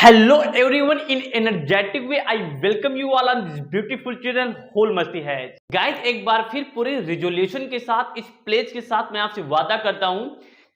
Hello everyone, in energetic way I welcome you all on this beautiful channel whole मस्ती है guys. एक बार फिर पूरे रिजोल्यूशन के साथ इस प्लेज के साथ मैं आपसे वादा करता हूं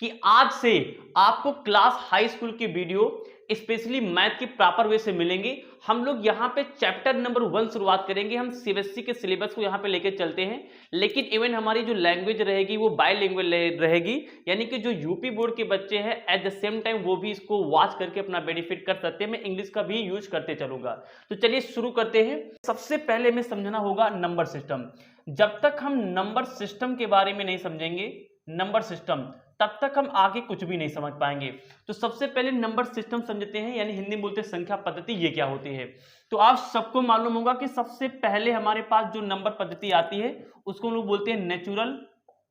कि आज से आपको क्लास हाई स्कूल की वीडियो स्पेशली मैथ की प्रॉपर वे से मिलेंगे। हम लोग यहाँ पे चैप्टर नंबर 1 शुरुआत करेंगे। हम सीबीएसई के सिलेबस को यहाँ पे लेके चलते हैं, लेकिन इवन हमारी जो लैंग्वेज रहेगी वो बायलैंग्वेज रहेगी, यानी कि जो यूपी बोर्ड के बच्चे हैं एट द सेम टाइम वो भी इसको वॉच करके अपना बेनिफिट कर सकते हैं। मैं इंग्लिश का भी यूज करते चलूंगा। तो चलिए शुरू करते हैं। सबसे पहले हमें समझना होगा नंबर सिस्टम। जब तक हम नंबर सिस्टम के बारे में नहीं समझेंगे नंबर सिस्टम, तब तक हम आगे कुछ भी नहीं समझ पाएंगे। तो सबसे पहले नंबर सिस्टम समझते हैं, यानी हिंदी में बोलते हैं संख्या पद्धति, ये क्या होती है। तो आप सबको मालूम होगा कि सबसे पहले हमारे पास जो नंबर पद्धति आती है उसको हम लोग बोलते हैं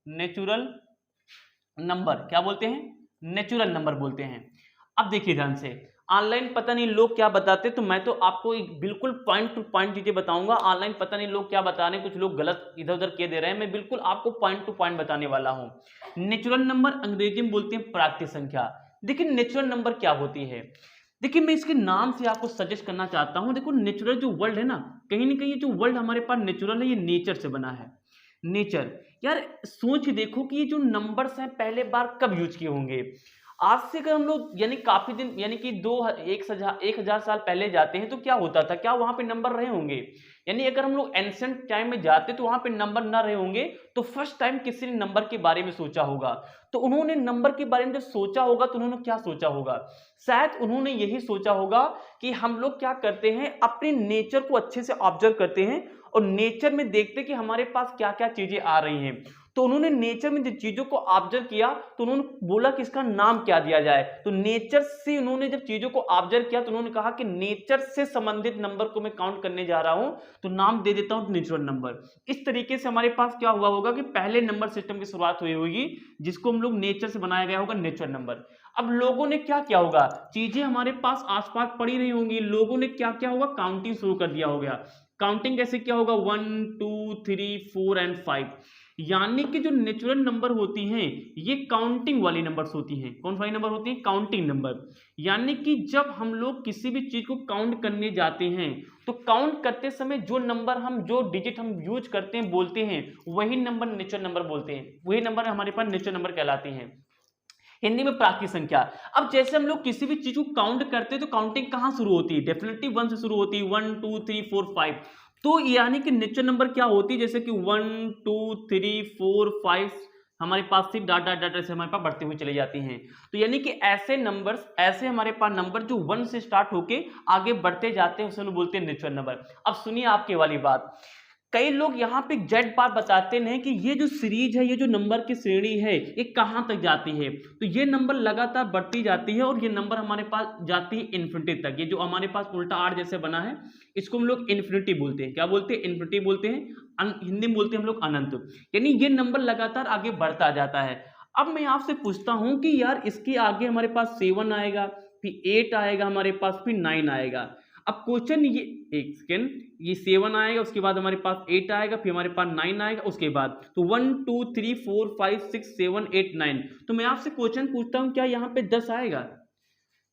नेचुरल नंबर। क्या बोलते हैं? नेचुरल नंबर बोलते हैं। अब देखिए ध्यान से, ऑनलाइन पता नहीं लोग क्या बताते, तो मैं तो आपको एक बिल्कुल पॉइंट टू पॉइंट चीजें बताऊंगा। ऑनलाइन पता नहीं लोग क्या बता रहे हैं, कुछ लोग गलत इधर उधर कह दे रहे हैं, मैं बिल्कुल आपको पॉइंट टू पॉइंट बताने वाला हूं। नेचुरल नंबर अंग्रेजी में बोलते हैं प्राकृतिक संख्या। देखिए नेचुरल नंबर क्या होती है, देखिए मैं इसके नाम से आपको सजेस्ट करना चाहता हूं। देखो नेचुरल जो वर्ल्ड है ना कहीं ये जो वर्ल्ड हमारे पास नेचुरल है, ये नेचर से बना है। नेचर यार सोच के देखो कि ये जो नंबर्स हैं पहले बार कब यूज किए होंगे। आज से अगर हम लोग यानी काफी दिन यानी कि 1,000 साल पहले जाते हैं तो क्या होता था, क्या वहां पे नंबर रहे होंगे? यानी अगर हम लोग एंशिएंट टाइम में जाते तो वहां पे नंबर ना रहे होंगे। तो फर्स्ट टाइम किसी ने नंबर के बारे में सोचा होगा, तो उन्होंने नंबर के बारे में जब सोचा होगा तो उन्होंने क्या सोचा होगा? शायद उन्होंने यही सोचा होगा कि हम लोग क्या करते हैं, अपने नेचर को अच्छे से ऑब्जर्व करते हैं और नेचर में देखते कि हमारे पास क्या क्या चीजें आ रही हैं। तो उन्होंने नेचर में जिन चीजों को ऑब्जर्व किया तो उन्होंने बोला कि इसका नाम क्या दिया जाए। तो नेचर से उन्होंने जब चीजों को ऑब्जर्व किया तो उन्होंने कहा कि नेचर से संबंधित नंबर को मैं काउंट करने जा रहा हूं, तो नाम दे देता हूं नेचुरल नंबर। इस तरीके से हमारे पास क्या हुआ होगा कि पहले नंबर सिस्टम की शुरुआत हुई होगी, जिसको हम लोग नेचर से बनाया गया होगा नेचुरल नंबर। अब लोगों ने क्या किया होगा, चीजें हमारे पास आसपास पड़ी रही होंगी, लोगों ने क्या किया होगा, काउंटिंग शुरू कर दिया होगा। काउंटिंग कैसे क्या होगा, 1 2 3 4 एंड 5। यानी कि जो नेचुरल नंबर होती हैं ये काउंटिंग वाली नंबर्स होती हैं। कौन सी वाली नंबर होती हैं? Counting number. यानी कि जब हम लोग किसी भी चीज को काउंट करने जाते हैं तो काउंट करते समय जो नंबर हम जो डिजिट हम यूज करते हैं बोलते हैं वही नंबर नेचुरल नंबर बोलते हैं, वही नंबर हमारे पास नेचुरल नंबर कहलाते हैं, हिंदी में प्राकृतिक संख्या। अब जैसे हम लोग किसी भी चीज को काउंट करते हैं तो काउंटिंग कहां शुरू होती है? डेफिनेटली 1 से शुरू होती है, 1 2 3 4 5। तो यानी कि नेचुरल नंबर क्या होती है, जैसे कि 1 2 3 4 5 हमारे पास से डाटा डाटा से हमारे पास बढ़ते हुए चले जाती हैं। तो यानी कि ऐसे नंबर्स, ऐसे हमारे पास नंबर जो 1 से स्टार्ट होके आगे बढ़ते जाते हैं उसे हम बोलते हैं नेचुरल नंबर। अब सुनिए आपके वाली बात, कई लोग यहाँ पे जेड बार बताते हैं कि ये जो सीरीज है, ये जो नंबर की श्रेणी है ये कहाँ तक जाती है। तो ये नंबर लगातार बढ़ती जाती है और ये नंबर हमारे पास जाती है इन्फिनिटी तक। ये जो हमारे पास उल्टा आर जैसे बना है इसको हम लोग इन्फिनिटी बोलते हैं। क्या बोलते हैं? इन्फिनिटी बोलते हैं। हिंदी में बोलते हैं हम लोग अनंत। यानी ये नंबर लगातार आगे बढ़ता जाता है। अब मैं आपसे पूछता हूं कि यार इसके आगे हमारे पास 7 आएगा, फिर 8 आएगा हमारे पास, फिर 9 आएगा। अब क्वेश्चन ये, एक सेकेंड, ये 7 आएगा, उसके बाद हमारे पास 8 आएगा, फिर हमारे पास 9 आएगा, उसके बाद तो 1 2 3 4 5 6 7 8 9। तो मैं आपसे क्वेश्चन पूछता हूं क्या यहाँ पे 10 आएगा?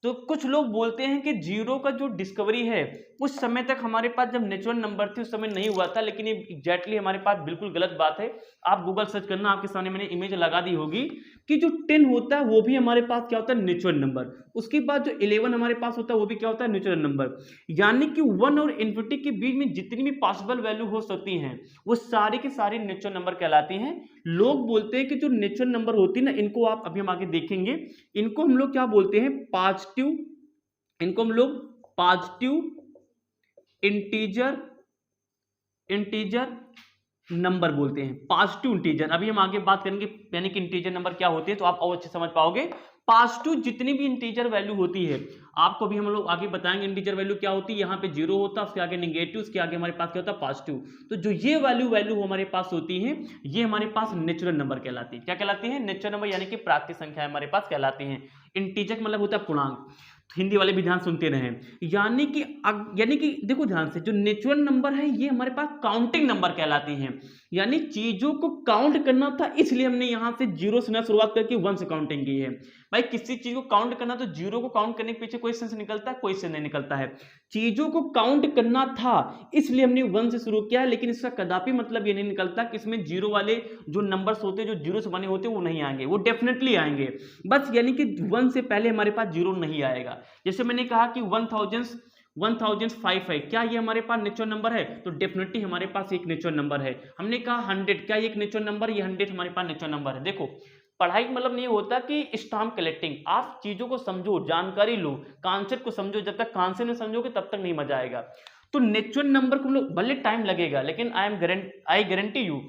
तो कुछ लोग बोलते हैं कि जीरो का जो डिस्कवरी है उस समय तक हमारे पास जब नेचुरल नंबर थे उस समय नहीं हुआ था, लेकिन ये एग्जैक्टली हमारे पास बिल्कुल गलत बात है। आप गूगल सर्च करना, आपके सामने मैंने इमेज लगा दी होगी कि जो 10 होता है वो भी हमारे पास क्या होता है? Natural number. उसके बाद जो 11 हमारे पास होता है वो भी क्या होता है? Natural number. यानी कि 1 और इन्फिनिटी के बीच में जितनी भी पॉसिबल वैल्यू हो सकती हैं वो सारी की सारी नेचुरल नंबर कहलाती हैं। लोग बोलते हैं कि जो नेचुरल नंबर होती है ना, इनको आप अभी हम आगे देखेंगे, इनको हम लोग क्या बोलते हैं? पॉजिटिव। इनको हम लोग पॉजिटिव इंटीजर नंबर बोलते हैं। पॉजिटिव इंटीजर, अभी हम आगे बात करेंगे यानी कि इंटीजर नंबर क्या होते हैं, तो आप और अच्छे समझ पाओगे। पॉजिटिव जितनी भी इंटीजर वैल्यू होती है, आपको भी हम लोग आगे बताएंगे इंटीजर वैल्यू क्या होती है। यहाँ पे 0 होता है, उसके आगे नेगेटिव, उसके आगे हमारे पास क्या होता है? पॉजिटिव। तो जो ये वैल्यू हमारे पास होती है ये हमारे पास नेचुरल नंबर कहलाती है। क्या कहलाती है? नेचुरल नंबर, यानी कि प्राकृतिक संख्या हमारे पास कहलाती है। इंटीजर मतलब होता है पूर्णांक। हिंदी वाले भी ध्यान सुनते रहे। यानी कि देखो ध्यान से, जो नेचुरल नंबर है ये हमारे पास काउंटिंग नंबर कहलाती हैं। यानी चीजों को काउंट करना था इसलिए हमने यहां से 0 से शुरुआत करके 1 से काउंटिंग की है। भाई किसी चीज को काउंट करना तो जीरो को काउंट करने के पीछे कोई सेंस निकलता है? कोई सेंस नहीं निकलता है। चीजों को काउंट करना था इसलिए हमने 1 से शुरू किया है, लेकिन इसका कदापि मतलब ये नहीं निकलता कि इसमें जीरो वाले जो नंबर्स होते हैं, जो जीरो से बने होते हैं, वो नहीं आएंगे। वो डेफिनेटली आएंगे, बस यानी कि 1 से पहले हमारे पास जीरो नहीं आएगा। जैसे मैंने कहा कि 1005 है, क्या ये हमारे पास नेचुरल नंबर है? तो डेफिनेटली हमारे पास एक नेचुरल नंबर है। हमने कहा 100, क्या ये एक नेचुरल नंबर? ये 100 हमारे पास नेचुरल नंबर है। देखो, पढ़ाई का मतलब नहीं होता कि स्टाम्प कलेक्टिंग, आप चीजों को समझो, जानकारी लो, कॉन्सेप्ट को समझो। जब तक कॉन्सेप्ट में समझोगे तब तक नहीं मजा आएगा। तो नेचुरल नंबर को हम लोग, भले टाइम लगेगा, लेकिन आई गारंटी यू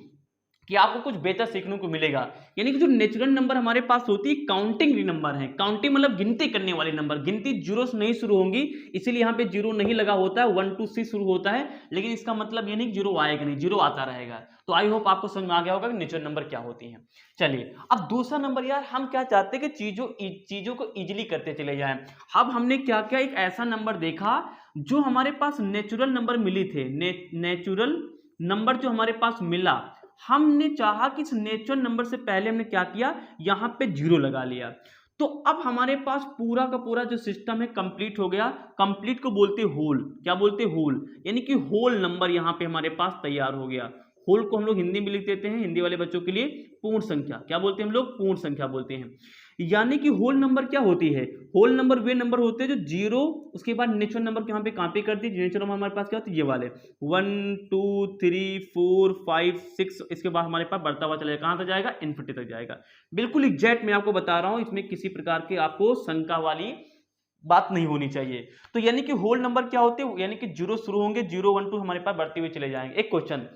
कि आपको कुछ बेहतर सीखने को मिलेगा। यानी कि जो नेचुरल नंबर हमारे पास होती है, काउंटिंग नंबर है। काउंटिंग मतलब गिनती करने वाले नंबर। गिनती जीरो से नहीं शुरू होंगी, इसीलिए यहाँ पे जीरो नहीं लगा होता है, 1 2 से शुरू होता है। लेकिन इसका मतलब ये नहीं कि जीरो आएगा नहीं, जीरो आता रहेगा। तो आई होप आपको समझ में आ गया होगा कि नेचुरल नंबर क्या होती है। चलिए, अब दूसरा नंबर, यार हम क्या चाहते हैं कि चीजों को इजिली करते चले जाएं। अब हमने क्या किया, एक ऐसा नंबर देखा जो हमारे पास नेचुरल नंबर मिली थे, नेचुरल नंबर जो हमारे पास मिला, हमने चाहा कि इस नेचुरल नंबर से पहले हमने क्या किया, यहां पे जीरो लगा लिया। तो अब हमारे पास पूरा का पूरा जो सिस्टम है कंप्लीट हो गया। कंप्लीट को बोलते होल, क्या बोलते? होल, यानी कि होल नंबर यहां पे हमारे पास तैयार हो गया। होल को हम लोग हिंदी में लिख देते हैं, हिंदी वाले बच्चों के लिए पूर्ण संख्या। क्या बोलते हैं हम लोग? पूर्ण संख्या बोलते हैं। यानी कि होल नंबर क्या होती है? होल नंबर वे नंबर होते हैं जो जीरो, उसके बाद नेचुरल नंबर के यहाँ पे कॉपी कर दी। नेचुरल नंबर हमारे पास क्या होते हैं? ये वाले 1 2 3 4 5 6, इसके बाद हमारे पास बढ़ता हुआ चला जाएगा। कहां तक जाएगा? इन्फिनिटी तक जाएगा। बिल्कुल एग्जैक्ट मैं आपको बता रहा हूं, इसमें किसी प्रकार के आपको शंका वाली बात नहीं होनी चाहिए। तो यानी कि होल नंबर क्या होते हैं? यानी कि जीरो शुरू होंगे, 0 1 2 हमारे पास बढ़ते हुए चले जाएंगे। एक क्वेश्चन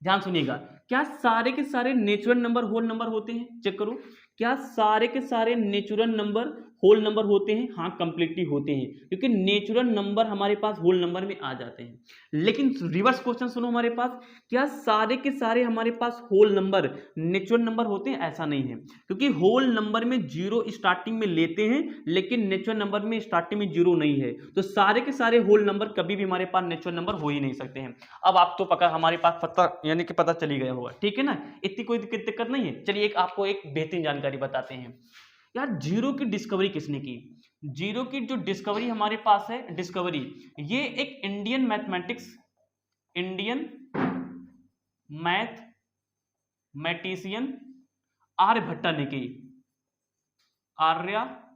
ध्यान सुनिएगा, क्या सारे के सारे नेचुरल नंबर होल नंबर होते हैं? चेक करो, क्या सारे के सारे नेचुरल नंबर होल नंबर होते हैं? हाँ, कंप्लीटली होते हैं, क्योंकि नेचुरल नंबर हमारे पास होल नंबर में आ जाते हैं। लेकिन रिवर्स क्वेश्चन सुनो हमारे पास, क्या सारे के सारे हमारे पास होल नंबर नेचुरल नंबर होते हैं? ऐसा नहीं है, क्योंकि होल नंबर में जीरो स्टार्टिंग में लेते हैं, लेकिन नेचुरल नंबर में स्टार्टिंग में जीरो नहीं है। तो सारे के सारे होल नंबर कभी भी हमारे पास नेचुरल नंबर हो ही नहीं सकते हैं। अब आप तो पक्का हमारे पास पता, यानी कि पता चली गया होगा, ठीक है ना? इतनी कोई दिक्कत नहीं है। चलिए आपको एक बेहतरीन जानकारी बताते हैं। यार, जीरो की डिस्कवरी किसने की? जीरो की जो डिस्कवरी हमारे पास है, डिस्कवरी, ये एक इंडियन मैथमेटिशियन आर्यभट्टा ने की। आर्यभट्टा।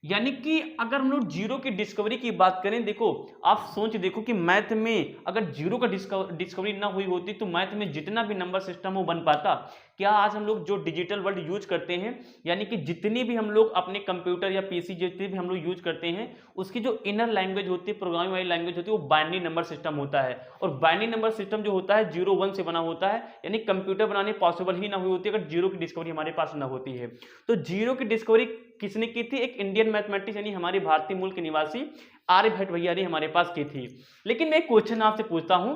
यानी कि अगर हम लोग जीरो की डिस्कवरी की बात करें, देखो आप सोच देखो कि मैथ में अगर जीरो का डिस्कवरी ना हुई होती तो मैथ में जितना भी नंबर सिस्टम वो बन पाता क्या? आज हम लोग जो डिजिटल वर्ल्ड यूज करते हैं, यानी कि जितनी भी हम लोग अपने कंप्यूटर या पीसी जितने भी हम लोग यूज करते हैं, उसकी जो इनर लैंग्वेज होती है, प्रोग्रामिंग वाली लैंग्वेज होती है, वो बाइनरी नंबर सिस्टम होता है। और बाइनरी नंबर सिस्टम जो होता है 0 1 से बना होता है, यानी कंप्यूटर बनाने पॉसिबल ही ना हुई होती अगर जीरो की डिस्कवरी हमारे पास ना होती है। तो जीरो की डिस्कवरी किसने की थी? एक इंडियन मैथमेटिशियन, यानी हमारे भारतीय मूल के निवासी आर्यभट्ट भैया ने हमारे पास की थी। लेकिन मैं एक क्वेश्चन आपसे पूछता हूं,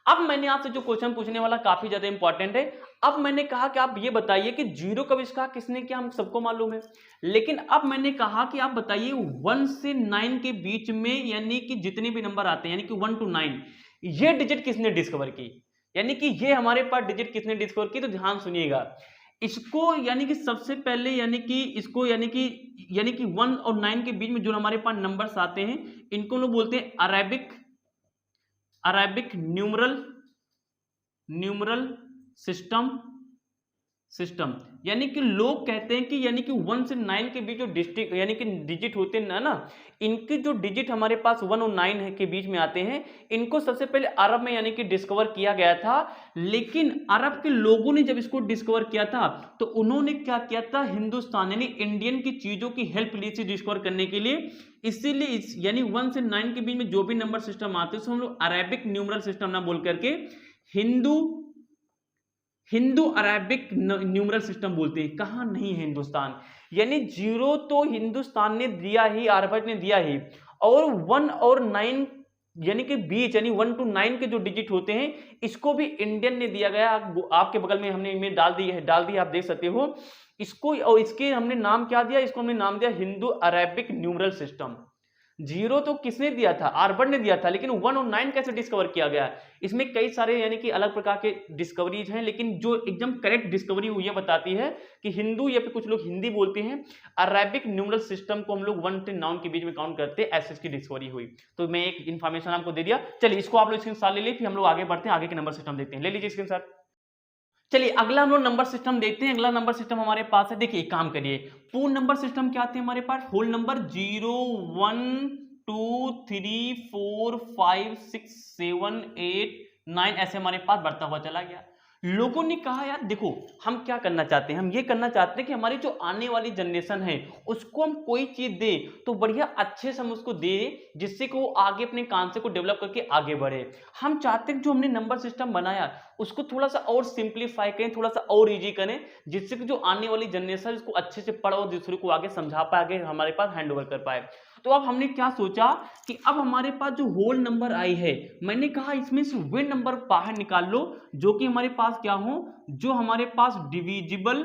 अब मैंने आपसे जो क्वेश्चन पूछने वाला काफी ज्यादा इंपॉर्टेंट है। अब मैंने कहा कि आप ये बताइए कि जीरो का आविष्कार किसने किया, हम सबको मालूम है। लेकिन अब मैंने कहा कि आप बताइए 1 से 9 के बीच में, यानी कि जितने भी नंबर आते हैं, यानी कि 1 to 9, ये डिजिट किसने डिस्कवर की? यानी कि ये हमारे पास डिजिट किसने डिस्कवर की? तो ध्यान सुनिएगा इसको, यानी कि सबसे पहले, यानी कि इसको, यानी कि 1 और 9 के बीच में जो हमारे पास नंबर्स आते हैं, इनको लोग बोलते हैं अरेबिक न्यूमरल सिस्टम। यानी कि लोग कहते हैं कि यानी कि 1 से 9 के बीच जो यानी कि डिजिट होते हैं ना, इनके जो डिजिट हमारे पास 1 और 9 है के बीच में आते हैं, इनको सबसे पहले अरब में यानी कि डिस्कवर किया गया था। लेकिन अरब के लोगों ने जब इसको डिस्कवर किया था तो उन्होंने क्या किया था, हिंदुस्तान यानी इंडियन की चीजों की हेल्प ली थी डिस्कवर करने के लिए। इसीलिए यानी 1 से 9 के बीच में जो भी नंबर सिस्टम आते हैं हम लोग अरेबिक न्यूमरल सिस्टम ना बोल करके हिंदू अरेबिक न्यूमरल सिस्टम बोलते हैं। कहां नहीं है हिंदुस्तान, यानी जीरो तो हिंदुस्तान ने दिया ही, आर्यभट्ट ने दिया ही, और 1 और 9 यानी कि बीच, यानी 1 to 9 के जो डिजिट होते हैं, इसको भी इंडियन ने दिया गया। आपके बगल में हमने इमेज डाल दी है, आप देख सकते हो इसको। और इसके हमने नाम क्या दिया? इसको हमने नाम दिया Hindu Arabic numeral system. Zero तो किसने दिया था, आर्बर्ट ने दिया था, लेकिन 1 और 9 कैसे डिस्कवर किया गया? इसमें कई सारे यानी कि अलग प्रकार के डिस्कवरीज हैं, लेकिन जो एकदम करेक्ट डिस्कवरी हुई है बताती है कि हिंदू या फिर कुछ लोग हिंदी बोलते हैं, अरेबिक न्यूमरल सिस्टम को हम लोग 1 से 9 के बीच में काउंट करते हैं, ऐसे इसकी डिस्कवरी हुई। तो मैं एक इन्फॉर्मेशन आपको दे दिया। चलिए इसको आप लोग स्क्रीनशॉट ले लीजिए, फिर हम लोग आगे बढ़ते हैं, आगे के नंबर सिस्टम देखते हैं। ले लीजिए स्क्रीनशॉट। चलिए अगला हम लोग नंबर सिस्टम देखते हैं। अगला नंबर सिस्टम हमारे पास है, देखिए काम करिए, पूर्ण नंबर सिस्टम क्या आते हैं हमारे पास? होल नंबर 0 1 2 3 4 5 6 7 8 9 ऐसे हमारे पास बढ़ता हुआ चला गया। लोगों ने कहा यार देखो हम क्या करना चाहते हैं, हम ये करना चाहते हैं कि हमारी जो आने वाली जनरेशन है उसको हम कोई चीज दे तो बढ़िया अच्छे से हम उसको दे, जिससे कि वो आगे अपने कॉन्सेप्ट को डेवलप करके आगे बढ़े। हम चाहते हैं जो हमने नंबर सिस्टम बनाया उसको थोड़ा सा और सिंप्लीफाई करें, थोड़ा सा और इजी करें, जिससे कि जो आने वाली जनरेशन उसको अच्छे से पढ़ और दूसरे को आगे समझा पाए, आगे हमारे पास हैंड ओवर कर पाए। तो अब हमने क्या सोचा कि अब हमारे पास जो होल नंबर आई है, मैंने कहा इसमें से वे नंबर बाहर निकाल लो जो कि हमारे पास क्या हो, जो हमारे पास डिविजिबल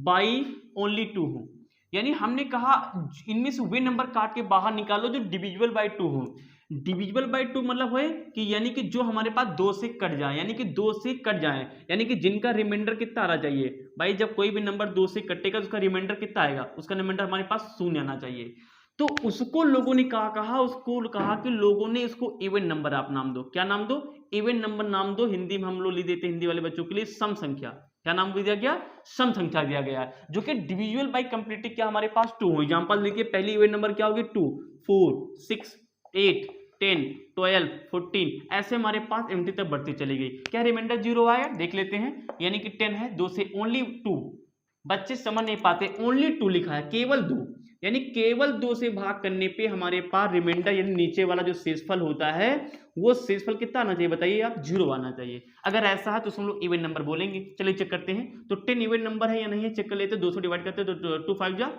बाई ओनली 2 हो। यानी हमने कहा इनमें से वे नंबर काट के बाहर निकालो जो डिविजिबल बाई 2 हो। डिविजिबल बाई 2 मतलब है कि यानी कि जो हमारे पास 2 से कट जाए, यानी कि 2 से कट जाए, यानी कि जिनका रिमाइंडर कितना आना चाहिए भाई, जब कोई भी नंबर 2 से कटेगा तो उसका रिमाइंडर कितना आएगा, उसका रिमाइंडर हमारे पास 0 आना चाहिए। तो उसको लोगों ने उसको कहा कि लोगों ने इसको इवन नंबर आप नाम दो। क्या नाम दो? इवन नंबर नाम दो। हिंदी में हम लोग लिख देते हैं हिंदी वाले बच्चों के लिए सम संख्या। क्या नाम दिया गया? सम संख्या दिया गया है, जो कि डिविजिबल बाई कंप्लीटली क्या हमारे पास 2 हो। एग्जांपल देखिए, पहली इवन नंबर क्या होगी? 2 4 6 8 10 12 14 ऐसे हमारे पास एमटी तक बढ़ती चली गई। क्या रिमाइंडर 0 आया? देख लेते हैं। यानी कि 10 है, 2 से ओनली 2, बच्चे समझ नहीं पाते, ओनली 2 लिखा है, केवल 2, यानी केवल 2 से भाग करने पे हमारे पास रिमाइंडर यानी नीचे वाला जो शेषफल होता है वो शेषफल कितना आना चाहिए बताइए आप? 0 आना चाहिए। अगर ऐसा है तो हम लोग इवन नंबर बोलेंगे। चलिए चेक करते हैं, तो 10 इवन नंबर है या नहीं है चेक कर लेते हैं। 200 डिवाइड करते हैं तो 2 5 जा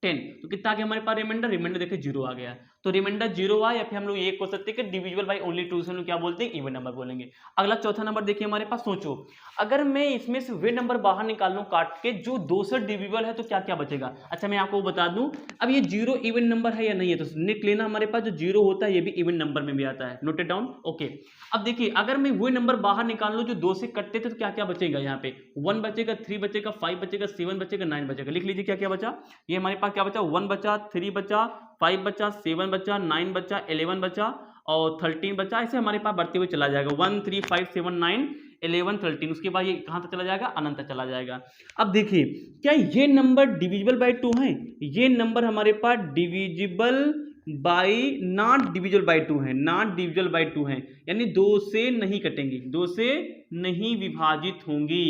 10, तो कितना आ गया हमारे पास रिमाइंडर देखिए 0 आ गया। तो रिमाइंडर 0 आया, या फिर हम लोग ये कह सकते हैं कि डिविजिबल बाई ओनली 2 से हम लोग क्या बोलते हैं? इवन नंबर बोलेंगे। अगला चौथा नंबर देखिए हमारे पास, सोचो अगर मैं इसमें से वे नंबर बाहर निकाल लूं काट के जो 2 से डिविजिबल है तो क्या क्या बचेगा? अच्छा मैं आपको बता दूं, अब ये 0 इवन नंबर है या नहीं है, तो निक लेना हमारे पास जो 0 होता है ये भी इवन नंबर में भी आता है, नोट इट डाउन। ओके, अब देखिए अगर मैं वो नंबर बाहर निकाल लूं जो 2 से कटते थे तो क्या क्या बचेगा? यहाँ पे 1 बचेगा, 3 बचेगा, 5 बचेगा, 7 बचेगा, 9 बचेगा। लिख लीजिए क्या क्या बचा। ये हमारे पास क्या बचा? 1 बचा, 3 बचा, 5 बचा, 7 बचा, 9 बचा, 11 बचा और 13 बचा। ऐसे हमारे पास बढ़ते हुए चला जाएगा 1 3 5 7 9 11 13। उसके बाद ये कहां तक चला जाएगा? अनंत तक चला जाएगा। अब देखिए क्या ये नंबर डिविजिबल बाई 2 है? ये नंबर हमारे पास divisible by not divisible by 2 है, नॉट डिविजिबल बाई 2 है, यानी 2 से नहीं कटेंगी, 2 से नहीं विभाजित होंगी।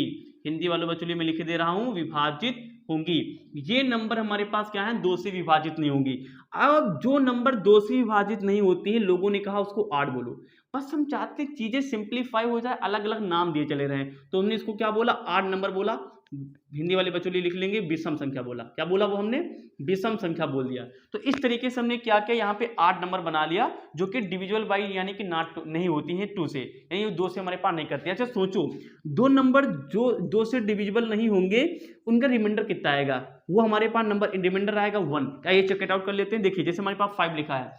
हिंदी वालों बच्चों लिए मैं लिख दे रहा हूं, विभाजित होंगी। ये नंबर हमारे पास क्या है? 2 से विभाजित नहीं होंगी। अब जो नंबर 2 से विभाजित नहीं होती है, लोगों ने कहा उसको 8 बोलो। बस हम चाहते चीजें सिंप्लीफाई हो जाए, अलग अलग नाम दिए चले रहे, तो हमने इसको क्या बोला? 8 नंबर बोला। हिंदी वाले बच्चों लिए लिख लेंगे विषम संख्या बोला। क्या बोला वो हमने? विषम संख्या बोल दिया। तो इस तरीके से हमने क्या किया, यहाँ पे 8 नंबर बना लिया जो कि डिविजिबल बाई यानी कि नॉट नहीं होती है 2 से, यानी 2 से हमारे पास नहीं करती। अच्छा सोचो, 2 नंबर जो 2 से डिविजिबल नहीं होंगे उनका रिमाइंडर कितना आएगा? वो हमारे पास नंबर रिमाइंडर आएगा 1। क्या ये चेक इट आउट कर लेते हैं। देखिए जैसे हमारे पास 5 लिखा है,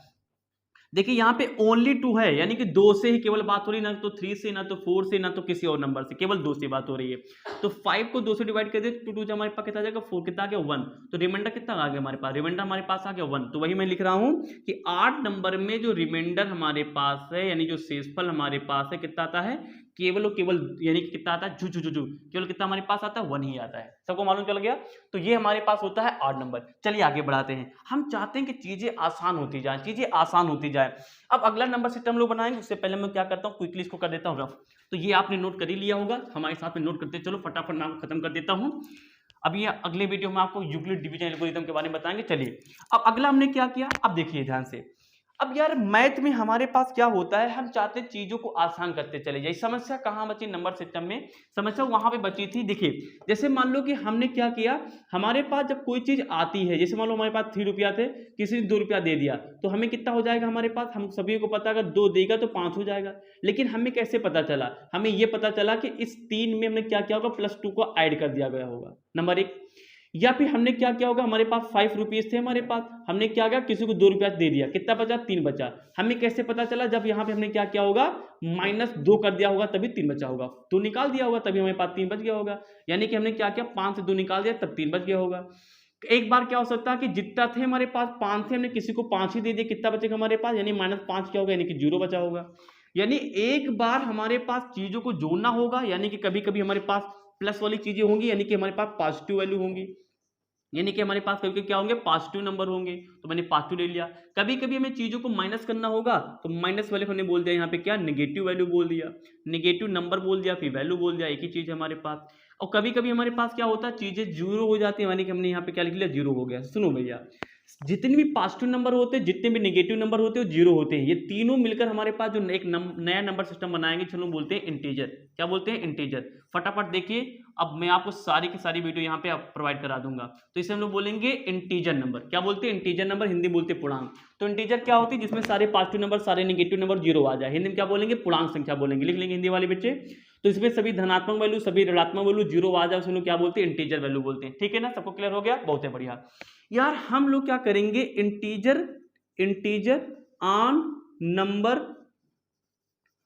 देखिए यहाँ पे ओनली 2 है, यानी कि 2 से ही केवल बात हो रही, ना तो 3 से, ना तो 4 से, ना तो किसी और नंबर से, केवल 2 से बात हो रही है। तो 5 को 2 से डिवाइड कर दे तो 2 हमारे पास कितना आ जाएगा? 4 कितना आ गया? 1। तो रिमाइंडर कितना आ गया हमारे पास? रिमाइंडर हमारे पास आ गया 1। तो वही मैं लिख रहा हूं कि 8 नंबर में जो रिमाइंडर हमारे पास है यानी जो शेषफल हमारे पास है कितना आता है? केवल और केवल, यानी कि कितना आता है? केवल कितना हमारे पास आता है? 1 ही आता है। सबको मालूम चल गया। तो ये हमारे पास होता है 8 नंबर। चलिए आगे बढ़ाते हैं। हम चाहते हैं कि चीजें आसान होती जाए, चीजें आसान होती जाए। अब अगला नंबर सिस्टम लोग बनाएंगे, उससे पहले मैं क्या करता हूँ, क्विकली इसको कर देता हूँ रफ। तो ये आपने नोट कर ही लिया होगा, हमारे साथ में नोट करते चलो, फटाफट नाम खत्म कर देता हूँ। अब ये अगले वीडियो में आपको यूक्लिड डिवीजन एल्गोरिथम के बारे में बताएंगे। चलिए अब अगला हमने क्या किया, अब देखिए ध्यान से। अब यार मैथ में हमारे पास क्या होता है, हम चाहते चीजों को आसान करते चले जाए। समस्या कहाँ बची नंबर सिस्टम में? समस्या वहां पे बची थी। देखिए जैसे मान लो कि हमने क्या किया, हमारे पास जब कोई चीज आती है, जैसे मान लो हमारे पास 3 रुपया थे, किसी ने 2 रुपया दे दिया, तो हमें कितना हो जाएगा हमारे पास? हम सभी को पता, अगर 2 देगा तो 5 हो जाएगा। लेकिन हमें कैसे पता चला? हमें यह पता चला कि इस 3 में हमने क्या किया होगा, +2 को ऐड कर दिया गया होगा। नंबर 1। या फिर हमने क्या किया होगा, हमारे पास 5 रुपीज थे हमारे पास, हमने क्या किया, किसी को 2 रुपया दे दिया, कितना बचा, 3 बचा। हमें कैसे पता चला, जब यहाँ पे हमने क्या किया होगा, -2 कर दिया होगा तभी 3 बचा होगा, 2 निकाल दिया होगा तभी हमारे पास 3 बच गया होगा। यानी कि हमने क्या किया, 5 से 2 निकाल दिया तब 3 बच गया होगा। एक बार क्या हो सकता है कि जितना थे हमारे पास 5 थे, हमने किसी को 5 ही दे दिया, कितना बचेगा हमारे पास, यानी -5 क्या होगा, यानी कि 0 बचा होगा। यानी एक बार हमारे पास चीजों को जोड़ना होगा, यानी कि कभी कभी हमारे पास प्लस वाली चीजें होंगी, यानी कि हमारे पास पॉजिटिव वैल्यू होंगी, यानी कि हमारे पास कभी क्या होंगे, पॉजिटिव नंबर होंगे, तो मैंने पॉजिटिव ले लिया। कभी कभी हमें चीजों को माइनस करना होगा, तो माइनस वाले हमने बोल दिया यहाँ पे क्या, नेगेटिव वैल्यू बोल दिया, नेगेटिव नंबर बोल दिया, फिर वैल्यू बोल दिया, एक ही चीज है हमारे पास। और कभी कभी हमारे पास क्या होता है, चीजें जीरो हो जाती है, यानी कि हमने यहाँ पे क्या लिख लिया, जीरो हो गया। सुनो भैया, जितने भी पॉजिटिव नंबर होते हैं, जितने भी नेगेटिव नंबर होते हैं, वो जीरो होते हैं। ये तीनों मिलकर हमारे पास जो एक नया नंबर सिस्टम बनाएंगे, चलो बोलते हैं इंटीजर। क्या बोलते हैं, इंटीजर। फटाफट देखिए, अब मैं आपको सारी की सारी वीडियो यहाँ पे प्रोवाइड करा दूंगा। तो इसे हम लोग बोलेंगे इंटीजर नंबर। क्या बोलते हैं, इंटीजर नंबर, हिंदी बोलते हैं पूर्णांक। तो इंटीजर क्या होती है, जिसमें सारे पॉजिटिव नंबर, सारे नेगेटिव नंबर जीरो आ जाए, हिंदी में क्या बोलेंगे, पूर्णांक संख्या बोलेंगे। लिख लेंगे हिंदी वाले बच्चे। तो इसमें सभी धनात्मक वैल्यू, सभी ऋणात्मक वैल्यू जीरो आ जाए, उसमें क्या बोलते हैं, इंटीजर वैल्यू बोलते हैं। ठीक है ना, सबको क्लियर हो गया, बहुत है बढ़िया। यार हम लोग क्या करेंगे, इंटीजर ऑन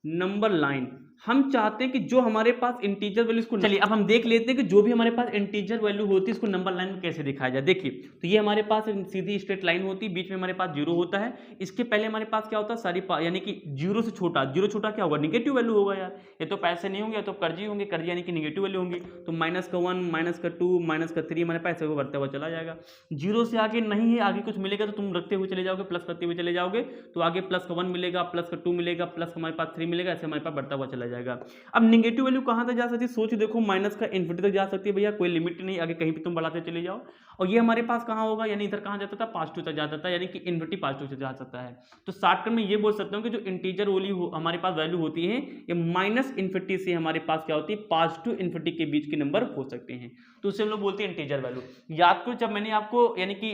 नंबर लाइन। हम चाहते हैं कि जो हमारे पास इंटीजर वैल्यू, इसको चलिए अब हम देख लेते हैं कि जो भी हमारे पास इंटीजर वैल्यू होती है, इसको नंबर लाइन में कैसे दिखाया जाए। देखिए, तो ये हमारे पास सीधी स्ट्रेट लाइन होती है, बीच में हमारे पास जीरो होता है। इसके पहले हमारे पास क्या होता है, सारी यानी कि जीरो से छोटा, जीरो छोटा क्या होगा, निगेटिव वैल्यू होगा। यार ये तो पैसे नहीं होंगे, या तो कर्जी होंगे, कर्जी यानी कि निगेटिव वैल्यू होंगी। तो -1, -2, -3 हमारे पास ऐसे बढ़ता हुआ चला जाएगा। जीरो से आगे नहीं है, आगे कुछ मिलेगा तो तुम रखते हुए चले जाओगे, प्लस करते हुए चले जाओगे, तो आगे +1 मिलेगा, +2 मिलेगा, प्लस हमारे पास 3 मिलेगा, ऐसे हमारे पास बढ़ता हुआ चला जाएगा। अब नेगेटिव वैल्यू कहां तक जा सकती है, सोच देखो, माइनस का इन्फिनिटी तक जा सकती है भैया, कोई लिमिट नहीं, आगे कहीं भी तुम बढ़ाते चले जाओ। और ये हमारे पास कहां होगा, यानी इधर कहां जाता था, पॉजिटिव तक जाता था, यानी कि इन्फिनिटी पॉजिटिव तक जा सकता है। तो शॉर्टकट में ये बोल सकता हूं कि जो इंटीजर वैल्यू हमारे पास वैल्यू होती है, ये -इन्फिनिटी से हमारे पास क्या होती है, पॉजिटिव इन्फिनिटी के बीच के नंबर हो सकते हैं। तो उसे हम लोग बोलते हैं इंटीजर वैल्यू। याद करो, जब मैंने आपको यानी कि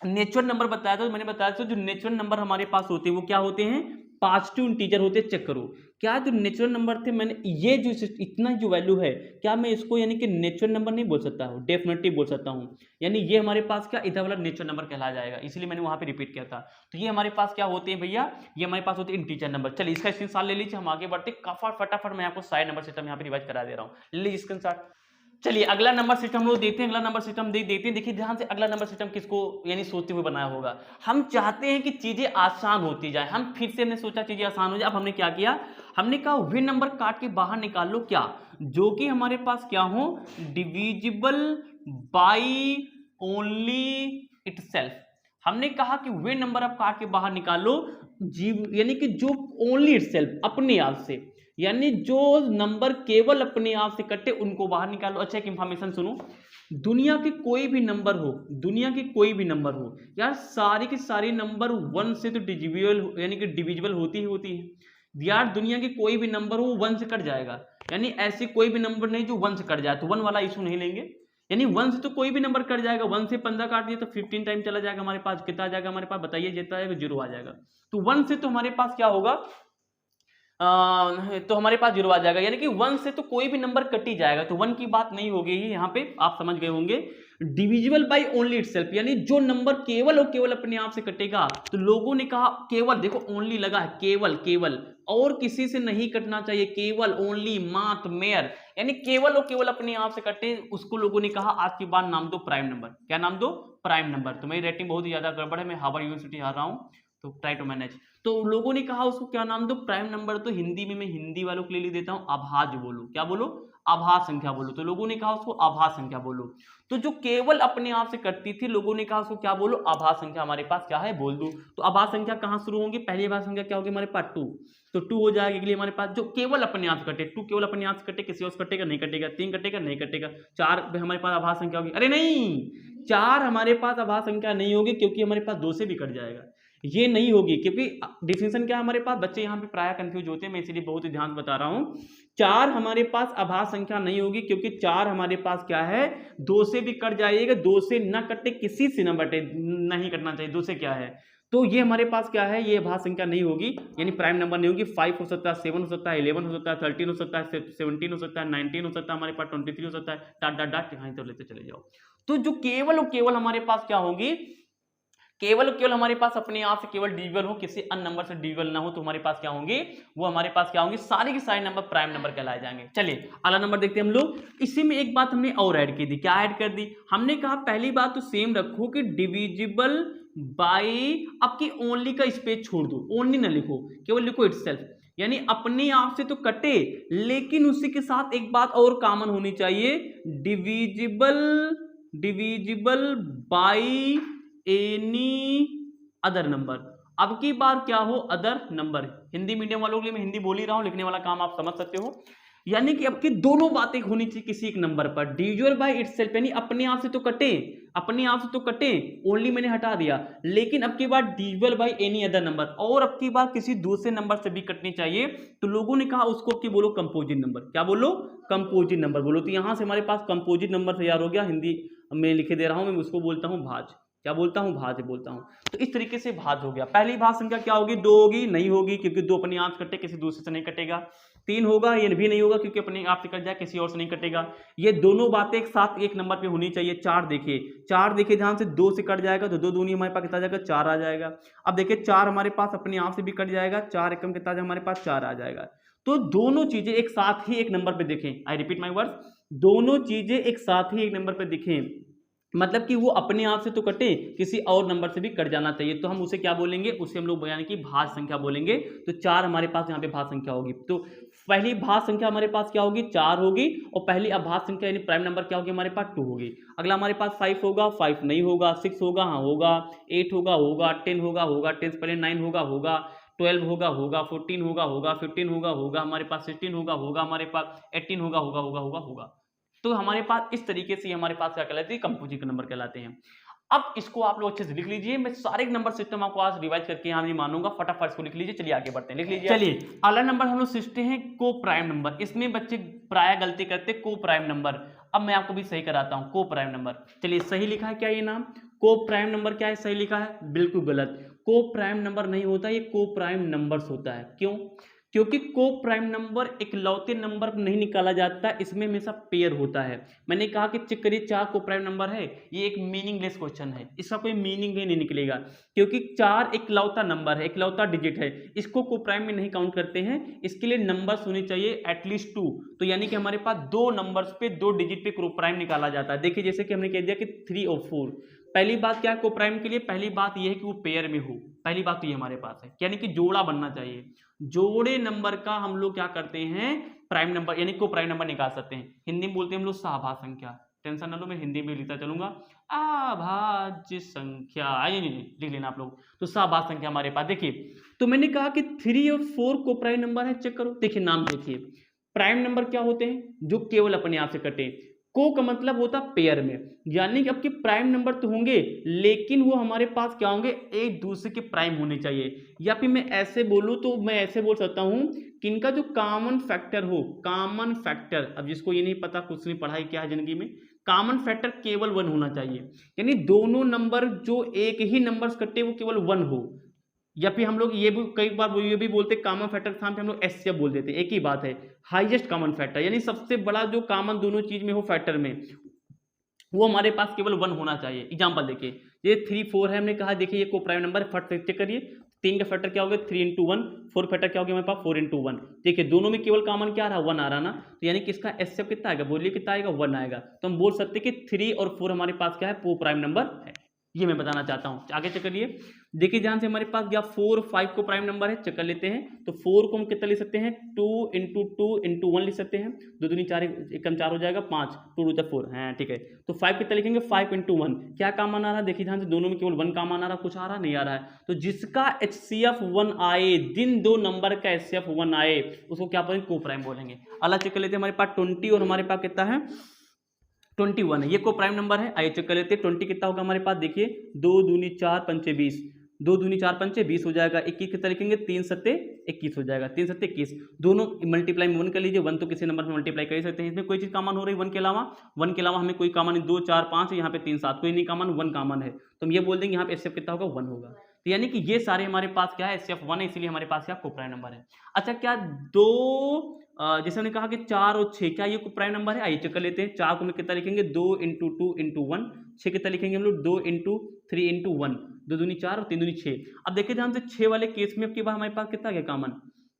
नेचुरल नंबर बताया था, तो मैंने बताया था जो नेचुरल नंबर हमारे पास होते हैं वो क्या होते हैं, पॉजिटिव इंटीजर होते हैं। चेक करो, क्या जो नेचुरल नंबर थे, मैंने ये जो इतना जो वैल्यू है, क्या मैं इसको यानी कि नेचुरल नंबर नहीं बोल सकता हूँ, डेफिनेटली बोल सकता हूँ। यानी ये हमारे पास क्या इधर वाला नेचुरल नंबर कहला जाएगा, इसलिए मैंने वहां पे रिपीट किया था। तो ये हमारे पास क्या होते हैं भैया, ये हमारे पास होते हैं इंटीजर नंबर। चलिए इसका स्क्रीनशॉट ले लीजिए, हम आगे बढ़ते फटाफट मैं आपको सारे नंबर सिस्टम यहाँ पे रिवाइज करा दे रहा हूँ। ले लीजिए स्क्रीनशॉट। चलिए अगला नंबर सिस्टम हम लोग देखते हैं, अगला नंबर सिस्टम देखते हैं। देखिए ध्यान से, अगला नंबर सिस्टम किसको यानी सोचते हुए बनाया होगा। हम चाहते हैं कि चीजें आसान होती जाए, हम फिर से हमने सोचा चीजें आसान हो जाए। अब हमने क्या किया, हमने कहा वे नंबर काट के बाहर निकाल लो क्या, जो कि हमारे पास क्या हो, डिविजिबल बाई ओनली इटसेल्फ। हमने कहा कि वे नंबर आप काट के बाहर निकाल लो, यानी कि जो ओनली इटसेल्फ, अपने आप से, यानी जो नंबर केवल अपने आप से कटे उनको बाहर निकालो। अच्छा एक इंफॉर्मेशन सुनो, दुनिया के कोई भी नंबर हो, दुनिया के कोई भी नंबर हो यार, सारे के सारे नंबर 1 से तो डिविजिबल यानी कि डिविजिबल होती ही होती है यार। दुनिया के कोई भी नंबर हो 1 से कट जाएगा, यानी ऐसे कोई भी नंबर नहीं जो 1 से कट जाए, तो 1 वाला इशू नहीं लेंगे। यानी 1 से तो कोई भी नंबर कट जाएगा, 1 से 15 काट दिए तो 15 टाइम चला जाएगा हमारे पास, कितना आ जाएगा हमारे पास बताइए, जितना आएगा 0 आ जाएगा। तो 1 से तो हमारे पास क्या होगा, तो हमारे पास 0 आ जाएगा, यानी कि 1 से तो कोई भी नंबर कट ही जाएगा, तो 1 की बात नहीं होगी यहाँ पे, आप समझ गए होंगे। डिविजिबल बाय ओनली इटसेल्फ, यानी जो नंबर केवल और केवल अपने आप से कटेगा। तो लोगों ने कहा केवल, देखो ओनली लगा है, केवल केवल, और किसी से नहीं कटना चाहिए, केवल ओनली मात्र मेयर, यानी केवल और केवल अपने आप से कटे, उसको लोगों ने कहा आज के बाद नाम दो प्राइम नंबर। क्या नाम दो, प्राइम नंबर। तो मेरी रेटिंग बहुत ही ज्यादा गड़बड़ है, मैं हार्वर्ड यूनिवर्सिटी आ रहा हूँ, तो ट्राई टू मैनेज। तो लोगों ने कहा उसको क्या नाम दो, प्राइम नंबर। तो हिंदी में मैं हिंदी वालों के लिए देता हूं अभाज्य बोलो, क्या बोलो, आभाज्य संख्या बोलो। तो लोगों ने कहा उसको आभाज्य संख्या बोलो। तो जो केवल अपने आप से कटती थी, लोगों ने कहा उसको क्या बोलो, आभाज्य संख्या। हमारे पास क्या है, बोल दो। तो आभाज्य संख्या कहां शुरू होंगी, पहली आभाज्य संख्या क्या होगी हमारे पास 2, तो 2 हो जाएगा। लिए हमारे पास जो केवल अपने आप से कटे, 2 केवल अपने आप से कटे, किसी और से कटेगा नहीं कटेगा, 3 कटेगा नहीं कटेगा, 4 हमारे पास आभाज्य संख्या होगी। अरे नहीं, 4 हमारे पास आभाज्य संख्या नहीं होगी, क्योंकि हमारे पास 2 से भी कट जाएगा, ये नहीं होगी। क्योंकि डिफिनेशन क्या है हमारे पास, बच्चे यहाँ पे प्राय कंफ्यूज होते हैं, मैं इसीलिए बहुत ही ध्यान बता रहा हूँ। 4 हमारे पास आभाज्य संख्या नहीं होगी, क्योंकि 4 हमारे पास क्या है, 2 से भी कट जाइएगा, 2 से न कटे, किसी से न बटे, नहीं कटना चाहिए, 2 से क्या है। तो ये हमारे पास क्या है, ये आभाज्य संख्या नहीं होगी, यानी प्राइम नंबर नहीं होगी। 5 हो सकता है, 7 हो सकता है, 11 हो सकता है, 13 हो सकता है, 17 हो सकता है, 19 हो सकता है, हमारे पास 23 हो सकता है, डॉट डॉट डॉट यहाँ तो लेते चले जाओ। तो जो केवल और केवल हमारे पास क्या होगी, केवल केवल हमारे पास अपने आप से केवल डिविजल हो, किसी अन्य नंबर से डिविजल ना हो, तो हमारे पास क्या होंगे, वो हमारे पास क्या होंगे, सारे के सारे नंबर प्राइम नंबर कहलाए जाएंगे। चलिए अगला नंबर देखते हैं हम लोग। इसी में एक बात हमने और ऐड की थी, क्या ऐड कर दी, हमने कहा पहली बात तो सेम रखो कि डिविजिबल बाई, आपकी ओनली का स्पेस छोड़ दो, ओनली ना लिखो, केवल लिखो इटसेल्फ, यानी अपने आप से तो कटे, लेकिन उसी के साथ एक बात और कॉमन होनी चाहिए, divisible by any other number. अब की बार क्या हो, अदर नंबर। हिंदी मीडियम वालों के लिए मैं हिंदी बोल ही रहा हूं, लिखने वाला काम आप समझ सकते हो। यानी कि अब की दोनों बातें होनी चाहिए किसी एक नंबर पर, डिविजिबल बाय इटसेल्फ, यानी अपने आप से तो कटे, अपने आप से तो कटे, ओनली मैंने हटा दिया, लेकिन अब की बार divisible by any other number, और अब की बार किसी दूसरे नंबर से भी कटनी चाहिए। तो लोगों ने कहा उसको अब की बोलो कंपोजिट नंबर, क्या बोलो, कंपोजिट नंबर बोलो। तो यहां से हमारे पास कंपोजिट नंबर तैयार हो गया, हिंदी में लिखे दे रहा हूं, मैं उसको बोलता हूं भाज, क्या बोलता हूं, भाज बोलता हूं। तो इस तरीके से भाज हो गया। पहली भाज संख्या क्या होगी, 2 होगी, नहीं होगी क्योंकि 2 अपने आप से कटे, किसी दूसरे से नहीं कटेगा। 3 होगा, ये भी नहीं होगा क्योंकि अपने आप से कट जाए, किसी और से नहीं कटेगा। ये दोनों बातें एक साथ एक नंबर पे होनी चाहिए। 4 देखिए, 4 देखिए ध्यान से, 2 से कट जाएगा तो 2 दूनी हमारे पास कितना जाएगा, 4 आ जाएगा। अब देखिए 4 हमारे पास अपने आप से भी कट जाएगा, 4 एकम कितना जाएगा हमारे पास, 4 आ जाएगा। तो दोनों चीजें एक साथ ही एक नंबर पे दिखें, आई रिपीट माई वर्ड्स, दोनों चीजें एक साथ ही एक नंबर पे दिखें, मतलब कि वो अपने आप से तो कटे, किसी और नंबर से भी कट जाना चाहिए, तो हम उसे क्या बोलेंगे, उसे हम लोग यानी कि भाज्य संख्या बोलेंगे। तो 4 हमारे पास यहाँ पे भाज्य संख्या होगी। तो पहली भाज्य संख्या हमारे पास क्या होगी, 4 होगी, और पहली अभाज्य संख्या यानी प्राइम नंबर क्या होगी हमारे पास, 2 होगी। अगला हमारे पास 5 होगा, 5 नहीं होगा, 6 होगा, हाँ होगा, 8 होगा, होगा, 10 होगा, होगा, 10 से पहले 9 होगा, होगा, 12 होगा, होगा, 14 होगा, होगा, 15 होगा, होगा, हमारे पास 16 होगा, होगा, हमारे पास 18 होगा, होगा, होगा, होगा, होगा। तो हमारे पास इस तरीके से हमारे पास क्या कहलाते हैं, कंपोजिट नंबर कहलाते हैं। अब इसको आप लोग अच्छे से लिख लीजिए, मैं सारे नंबर सिस्टम आपको आज रिवाइज करके यहाँ नहीं मानूंगा, फटाफट इसको लिख लीजिए। चलिए आगे बढ़ते हैं, लिख लीजिए। चलिए अगला नंबर हम लोग सीखते हैं को प्राइम नंबर। इसमें बच्चे प्राय गलती करते हैं, को प्राइम नंबर। अब मैं आपको भी सही कराता हूँ, को प्राइम नंबर। चलिए सही लिखा है क्या ये नाम, को प्राइम नंबर क्या है, सही लिखा है, बिल्कुल गलत। को प्राइम नंबर नहीं होता, ये को प्राइम नंबर्स होता है। क्यों, क्योंकि को प्राइम नंबर इकलौते नंबर नहीं निकाला जाता, इसमें हमेशा पेयर होता है। मैंने कहा कि चेक करिए 4 को प्राइम नंबर है, ये एक मीनिंगलेस क्वेश्चन है, इसका कोई मीनिंग नहीं निकलेगा, क्योंकि 4 इकलौता नंबर है, इकलौता डिजिट है, इसको को प्राइम में नहीं काउंट करते हैं। इसके लिए नंबर्स होने चाहिए एटलीस्ट 2, तो यानी कि हमारे पास 2 नंबर्स पे 2 डिजिट पे को प्राइम निकाला जाता है। देखिए जैसे कि हमने कह दिया कि 3 और 4, पहली बात क्या है को प्राइम के लिए, पहली बात यह है कि वो पेयर में हो, पहली बात तो ये हमारे पास है, यानी कि जोड़ा बनना चाहिए। जोड़े नंबर का हम लोग क्या करते हैं, प्राइम नंबर यानी को प्राइम नंबर निकाल सकते हैं। हिंदी में बोलते हैं हम लोग सहभाज्य संख्या, टेंशन ना लो, मैं हिंदी में लिखता चलूंगा, अभाज्य संख्या, आइए नहीं लिख लेना आप लोग। तो सहभाज्य संख्या हमारे पास देखिए, तो मैंने कहा कि 3 और 4 को प्राइम नंबर है, चेक करो, देखिए नाम देखिए, प्राइम नंबर क्या होते हैं, जो केवल अपने आप से कटे। को का मतलब होता पेयर में, यानी कि आपके प्राइम नंबर तो होंगे, लेकिन वो हमारे पास क्या होंगे, एक दूसरे के प्राइम होने चाहिए। या फिर मैं ऐसे बोलूं तो मैं ऐसे बोल सकता हूं कि इनका जो कॉमन फैक्टर हो, कॉमन फैक्टर, अब जिसको ये नहीं पता, कुछ नहीं पढ़ाई क्या है जिंदगी में, कॉमन फैक्टर केवल 1 होना चाहिए, यानी दोनों नंबर जो एक ही नंबर कटे वो केवल 1 हो। या फिर हम लोग ये भी कई बार ये भी बोलते हैं कॉमन फैक्टर के स्थान पे हम लोग एचसीएफ बोल देते हैं, एक ही बात है, हाईएस्ट कॉमन फैक्टर, यानी सबसे बड़ा जो कॉमन दोनों चीज में हो फैक्टर में, वो हमारे पास केवल 1 होना चाहिए। एग्जांपल देखिए, ये 3 4 है, हमने कहा देखिए ये को प्राइम नंबर है, फट चेक करिए, 3 का फैक्टर क्या हो गया 3 × 1, 4 फैक्टर क्या हो गया हमारे पास 4 × 1। देखिए दोनों में केवल कॉमन क्या आ रहा है, 1 आ रहा ना, तो यानी कि इसका एचसीएफ कितना आएगा, बोलिए कितना आएगा, 1 आएगा। तो हम बोल सकते हैं कि 3 और 4 हमारे पास क्या है, वो प्राइम नंबर है, ये मैं बताना चाहता हूं। आगे चेक करिए, देखिए ध्यान से, हमारे पास गया 4 5 को प्राइम नंबर है, चेक कर लेते हैं। तो 4 को हम कितना लिख सकते हैं, 2 × 2 × 1 लिख सकते हैं, 2 दूनी 4, 1 कम 4 हो जाएगा 5, 2 × 4 है, ठीक है। तो 5 कितना लिखेंगे, 5 × 1, क्या कॉमन आ रहा है, देखिए ध्यान से, दोनों में केवल 1 कॉमन आ रहा, कुछ आ रहा नहीं आ रहा है। तो जिसका एचसीएफ 1 आए, जिन दो नंबर का एचसीएफ 1 आए, उसको क्या बोलेंगे, को प्राइम बोलेंगे। अलग चेक कर लेते हैं, हमारे पास 20 और हमारे पास कितना है 21 है, ये को प्राइम नंबर है। आइए चेक कर लेते हैं 20 कितना होगा हमारे पास, देखिए 2 दूनी 4 पंचे 20, 2 दूनी 4 पंचे 20 हो जाएगा। 21 कितना लिखेंगे, 3 सत्ते 21 हो जाएगा, 3 सत्ते 21, दोनों मल्टीप्लाई में 1 कर लीजिए, 1 तो किसी नंबर में मल्टीप्लाई कर ही सकते हैं। इसमें कोई चीज कॉमन हो रही है 1 के अलावा, 1 के अलावा हमें कोई कॉमन नहीं, 2 4 5 यहाँ पे 3 7, कोई नहीं कॉमन, 1 कॉमन है, तो हम ये बोल देंगे यहाँ पे एचसीएफ कितना होगा, 1 होगा। तो यानी कि ये सारे हमारे पास क्या है, एचसीएफ 1 है, इसलिए हमारे पास क्या को प्राइम नंबर है। अच्छा, क्या 2 जैसे हमने कहा कि 4 और 6 क्या ये कोई प्राइम नंबर है? आइए चेक कर लेते हैं। 4 को हम लोग कितना लिखेंगे? 2 इंटू 2 इंटू 1। 6 कितना लिखेंगे हम लोग? 2 इंटू 3 इंटू 1। 2 दूनी 4 और 3 दूनी 6। अब देखिए ध्यान से 6 वाले केस में अब की बार हमारे पास कितना आ गया?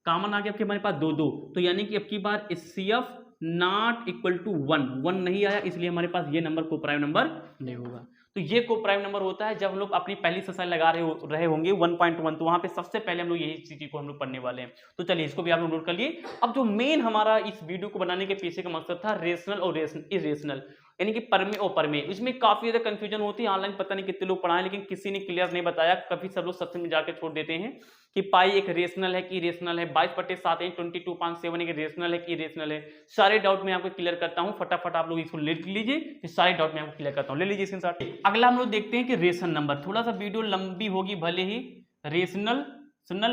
कॉमन आ गया आपके हमारे पास 2 2। तो यानी कि अब की बार CF नॉट इक्वल टू 1 नहीं आया, इसलिए हमारे पास ये नंबर को प्राइम नंबर नहीं होगा। तो ये को प्राइम नंबर होता है जब हम लोग अपनी पहली एक्सरसाइज लगा रहे होंगे 1.1, तो वहां पे सबसे पहले हम लोग यही चीज को हम लोग पढ़ने वाले हैं। तो चलिए इसको भी आप लोग नोट कर लिए। अब जो मेन हमारा इस वीडियो को बनाने के पीछे का मकसद था रेशनल और इरेशनल, यानी कि परमे और परमे। इसमें काफी ज्यादा कंफ्यूजन होती है, ऑनलाइन पता नहीं कितने लोग पढ़ाएं लेकिन किसी ने क्लियर नहीं बताया। कभी सब लोग सत्संग में जाकर छोड़ देते हैं कि पाई एक रेशनल है कि इरेशनल है, 22/7 है 22.7 एक रेशनल है कि इरेशनल है। सारे डाउट मैं आपको क्लियर करता हूं, फटाफट आप लोग इसको लिख लीजिए, फिर सारे डाउट मैं आपको क्लियर करता हूं। ले लीजिए स्क्रीनशॉट। अगला हम लोग देखते हैं कि रेशन नंबर। थोड़ा सा वीडियो लंबी होगी भले ही, रेशनल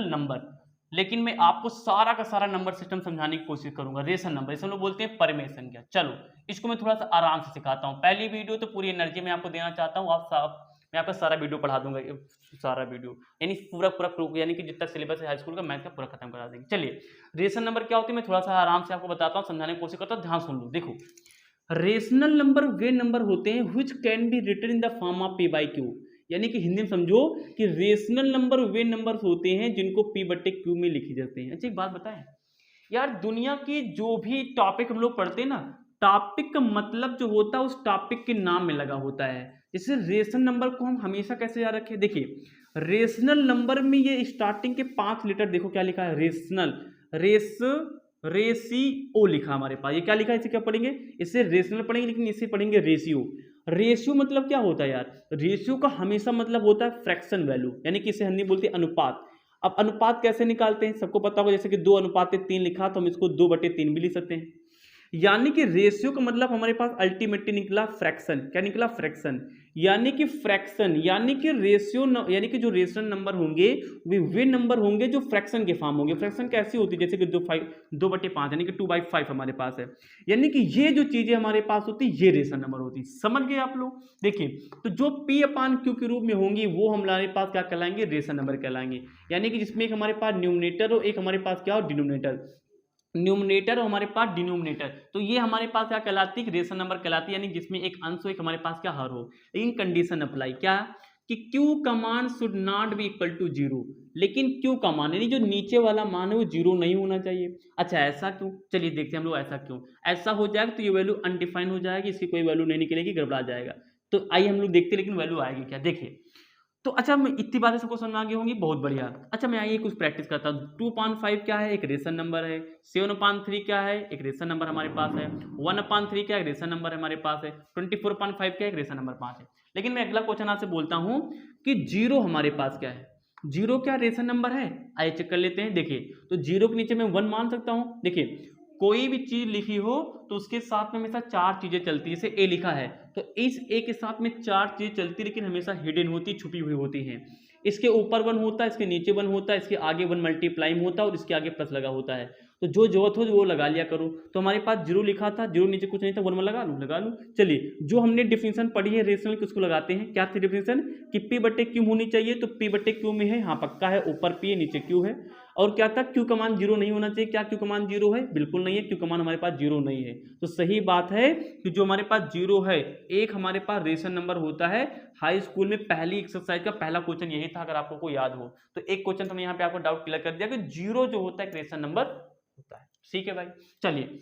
नंबर, लेकिन मैं आपको सारा का सारा नंबर सिस्टम समझाने की कोशिश करूंगा। रेशन नंबर इसे हम लोग बोलते हैं परमेय संख्या। चलो इसको मैं थोड़ा सा आराम से सिखाता हूं। पहली वीडियो तो पूरी एनर्जी में आपको देना चाहता हूं, मैं आपका सारा वीडियो पढ़ा दूंगा, सारा वीडियो यानी पूरा यानी कि जितना सिलेबस है हाई स्कूल का मैथ का पूरा खत्म करा देंगे। चलिए रेशन नंबर क्या होती है मैं थोड़ा सा आराम से आपको बताता हूँ, समझाने की कोशिश करता हूँ, ध्यान सुन लो। देखो रेशनल नंबर वे नंबर होते हैं which can be written in the form of P/Q, यानी कि हिंदी में समझो कि रेशनल नंबर वे नंबर्स होते हैं जिनको P/Q में लिखे जाते हैं। अच्छा एक बात बताएं यार, दुनिया की जो भी टॉपिक हम लोग पढ़ते हैं ना, टॉपिक का मतलब जो होता है उस टॉपिक के नाम में लगा होता है। जैसे रेशनल नंबर को हम हमेशा कैसे याद रखें? देखिए रेशनल नंबर में ये स्टार्टिंग के 5 लेटर देखो क्या लिखा है? रेशनल, रेशियो लिखा हमारे पास। ये क्या लिखा है? इसे क्या पढ़ेंगे? इसे रेशनल पढ़ेंगे लेकिन इसे पढ़ेंगे रेशियो। रेशियो मतलब क्या होता है यार? रेशियो का हमेशा मतलब होता है फ्रैक्शन वैल्यू, यानी कि इसे हिंदी बोलते हैं अनुपात। अब अनुपात कैसे निकालते हैं सबको पता होगा, जैसे कि 2:3 लिखा तो हम इसको 2/3 भी लिख सकते हैं। यानी कि रेशियो का मतलब हमारे पास अल्टीमेटली निकला फ्रैक्शन। क्या निकला? फ्रैक्शन। यानी कि फ्रैक्शन यानी कि रेशियो यानी कि जो रेशनल नंबर होंगे वे नंबर होंगे जो फ्रैक्शन के फॉर्म होंगे। फ्रैक्शन कैसी होती है? जैसे कि 2/5 यानी कि 2/5 हमारे पास है। यानी कि ये जो चीजें हमारे पास होती है ये रेशनल नंबर होती है। समझ गए आप लोग? देखिए तो जो P/Q के रूप में होंगी वो हमारे पास क्या कहलाएंगे? रेशनल नंबर कहलाएंगे। यानी कि जिसमें एक हमारे पास न्यूमरेटर और एक हमारे पास क्या हो? डिनोमिनेटर। न्यूमरेटर और हमारे पास डिनोमिनेटर, तो ये हमारे पास क्या कहलाती है? रेशनल नंबर कहलाती है, यानी जिसमें एक अंश हो एक हमारे पास क्या हर हो। लेकिन कंडीशन अप्लाई क्या कि Q का मान should not be equal to 0, लेकिन Q का मान यानी जो नीचे वाला मान है वो 0 नहीं होना चाहिए। अच्छा ऐसा क्यों? चलिए देखते हैं हम लोग ऐसा क्यों। ऐसा हो जाएगा तो ये वैल्यू अनडिफाइंड हो जाएगी, इसकी कोई वैल्यू नहीं निकलेगी, गड़बड़ा जाएगा। तो आइए हम लोग देखते हैं लेकिन वैल्यू आएगी क्या। देखिए तो अच्छा मैं इतनी बातें सबको समझ में आ गई होंगी, बहुत बढ़िया। अच्छा मैं आइए कुछ प्रैक्टिस करता हूँ। 2/5 क्या है? एक रेशनल नंबर है। 7/3 क्या है? एक रेशनल नंबर हमारे पास है। 1/3 क्या है? एक रेशनल नंबर हमारे पास है। 24/5 क्या है? एक रेशनल नंबर 5 है। लेकिन मैं अगला क्वेश्चन आपसे बोलता हूँ कि 0 हमारे पास क्या है? 0 क्या रेशनल नंबर है? आइए चेक कर लेते हैं। देखिए तो 0 के नीचे मैं 1 मान सकता हूँ। देखिए कोई भी चीज लिखी हो तो उसके साथ में हमेशा 4 चीजें चलती है। जैसे A लिखा है तो इस A के साथ में 4 चीजें चलती लेकिन हमेशा हिडन होती, छुपी हुई होती हैं। इसके ऊपर 1 होता है, इसके नीचे 1 होता है, इसके आगे 1 मल्टीप्लाइम होता है और इसके आगे प्लस लगा होता है। तो जो जरूरत हो वो लगा लिया करो। तो हमारे पास 0 लिखा था, 0 नीचे कुछ नहीं था, 1 लगा लूँ। चलिए जो हमने डिफिनेशन पढ़ी है रेशनल की उसको लगाते हैं। क्या थी डिफिनेशन? कि P/Q होनी चाहिए, तो P/Q में है, हाँ पक्का है, ऊपर P है नीचे Q है। और क्या था? Q का मान 0 नहीं होना चाहिए। क्या Q का मान 0 है? बिल्कुल नहीं है, Q का मान हमारे पास 0 नहीं है। तो सही बात है कि जो हमारे पास 0 है, एक हमारे पास रेशनल नंबर होता है। हाई स्कूल में पहली एक्सरसाइज का पहला क्वेश्चन यही था, अगर आपको कोई याद हो तो। एक क्वेश्चन तो मैं यहाँ पे आपको डाउट क्लियर कर दिया कि 0 जो होता है एक रेशनल नंबर होता है। ठीक है भाई, चलिए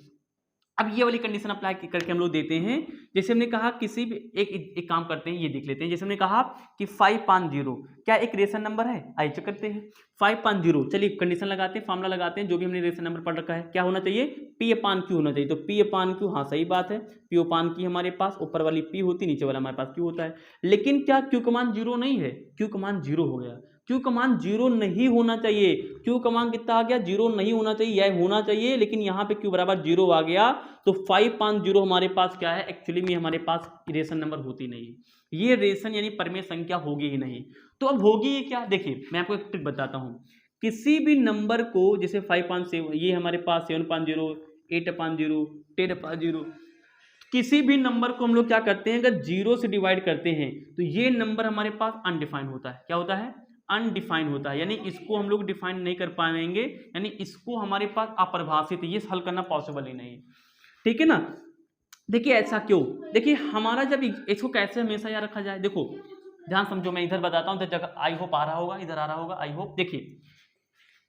अब ये वाली कंडीशन अप्लाई करके हम लोग देते हैं। जैसे हमने कहा किसी भी एक काम करते हैं, ये देख लेते हैं। जैसे हमने कहा कि 5/0 क्या एक रेशनल नंबर है? आइए चेक करते हैं। 5/0 चलिए कंडीशन लगाते हैं, फार्मूला लगाते हैं। जो भी हमने रेशनल नंबर पढ़ रखा है क्या होना चाहिए? P/Q होना चाहिए। तो P/Q, हाँ सही बात है, P/Q हमारे पास ऊपर वाली P होती, नीचे वाला हमारे पास Q होता है। लेकिन क्या Q का मान 0 नहीं है? Q का मान 0 हो गया। Q का मान 0 नहीं होना चाहिए। Q का मान कितना आ गया? 0 नहीं होना चाहिए, यह होना चाहिए, लेकिन यहाँ पे Q बराबर 0 आ गया। तो 5/0 हमारे पास क्या है? एक्चुअली में हमारे पास रेशनल नंबर होती नहीं है। ये रेशन यानी परमेय संख्या होगी ही नहीं। तो अब होगी क्या? देखिए मैं आपको एक ट्रिक बताता हूँ। किसी भी नंबर को जैसे 5/7 ये हमारे पास 7/0, 8/0, 10/0, किसी भी नंबर को हम लोग क्या करते हैं? अगर 0 से डिवाइड करते हैं तो ये नंबर हमारे पास अनडिफाइंड होता है। क्या होता है? अनडिफाइंड होता है, यानी इसको हम लोग डिफाइन नहीं कर पाएंगे, यानी इसको हमारे पास अपरिभाषित है, ये हल करना पॉसिबल ही नहीं है। ठीक है ना। देखिए ऐसा क्यों, देखिए हमारा जब इसको कैसे हमेशा याद रखा जाए, देखो ध्यान समझो, मैं इधर बताता हूं तो जगह आई होप आ रहा होगा, इधर आ रहा होगा आई होप। देखिए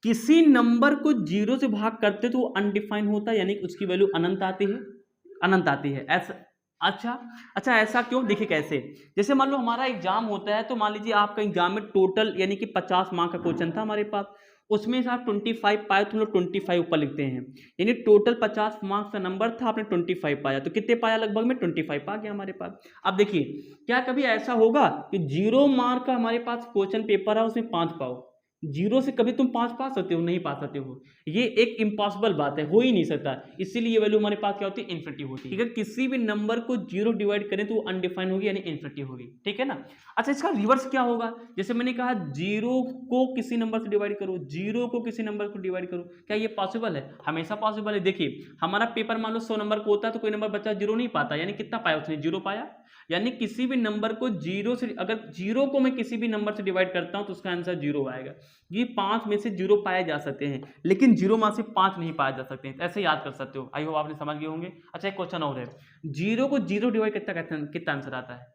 किसी नंबर को जीरो से भाग करते तो वो अनडिफाइंड होता है, यानी उसकी वैल्यू अनंत आती है, अनंत आती है ऐसा। अच्छा ऐसा क्यों, देखिए कैसे, जैसे मान लो हमारा एग्जाम होता है, तो मान लीजिए आपका एग्जाम में टोटल यानी कि 50 मार्क का क्वेश्चन था हमारे पास, उसमें से आप 25 पाए तो हम लोग 25 ऊपर लिखते हैं, यानी टोटल 50 मार्क्स का नंबर था, आपने 25 पाया, तो कितने पाया, लगभग में 25 आ गया हमारे पास। अब देखिए क्या कभी ऐसा होगा कि 0 मार्क का हमारे पास क्वेश्चन पेपर है, उसमें 5 पाओ, 0 से कभी तुम 5 पा सकते हो, नहीं पा सकते हो, ये एक इम्पॉसिबल बात है, हो ही नहीं सकता, इसीलिए ये वैल्यू हमारे पास क्या होती है, इन्फिनिटी होती है। अगर किसी भी नंबर को 0 डिवाइड करें तो वो अनडिफाइंड होगी, यानी इन्फिनिटी होगी, ठीक है ना। अच्छा इसका रिवर्स क्या होगा, जैसे मैंने कहा 0 को किसी नंबर से डिवाइड करो, 0 को किसी नंबर को डिवाइड करो, क्या ये पॉसिबल है, हमेशा पॉसिबल है। देखिए हमारा पेपर मान लो 100 नंबर को होता है, तो कोई नंबर बच्चा 0 नहीं पाता, यानी कितना पाया उसने, 0 पाया, यानी किसी भी नंबर को 0 से, अगर 0 को मैं किसी भी नंबर से डिवाइड करता हूं तो उसका आंसर 0 आएगा। ये 5 में से 0 पाए जा सकते हैं, लेकिन 0 में से 5 नहीं पाए जा सकते हैं, ऐसे याद कर सकते हो, आई होप आपने समझ गए होंगे। अच्छा एक क्वेश्चन और है, 0 को 0 डिवाइड कितना आंसर आता है,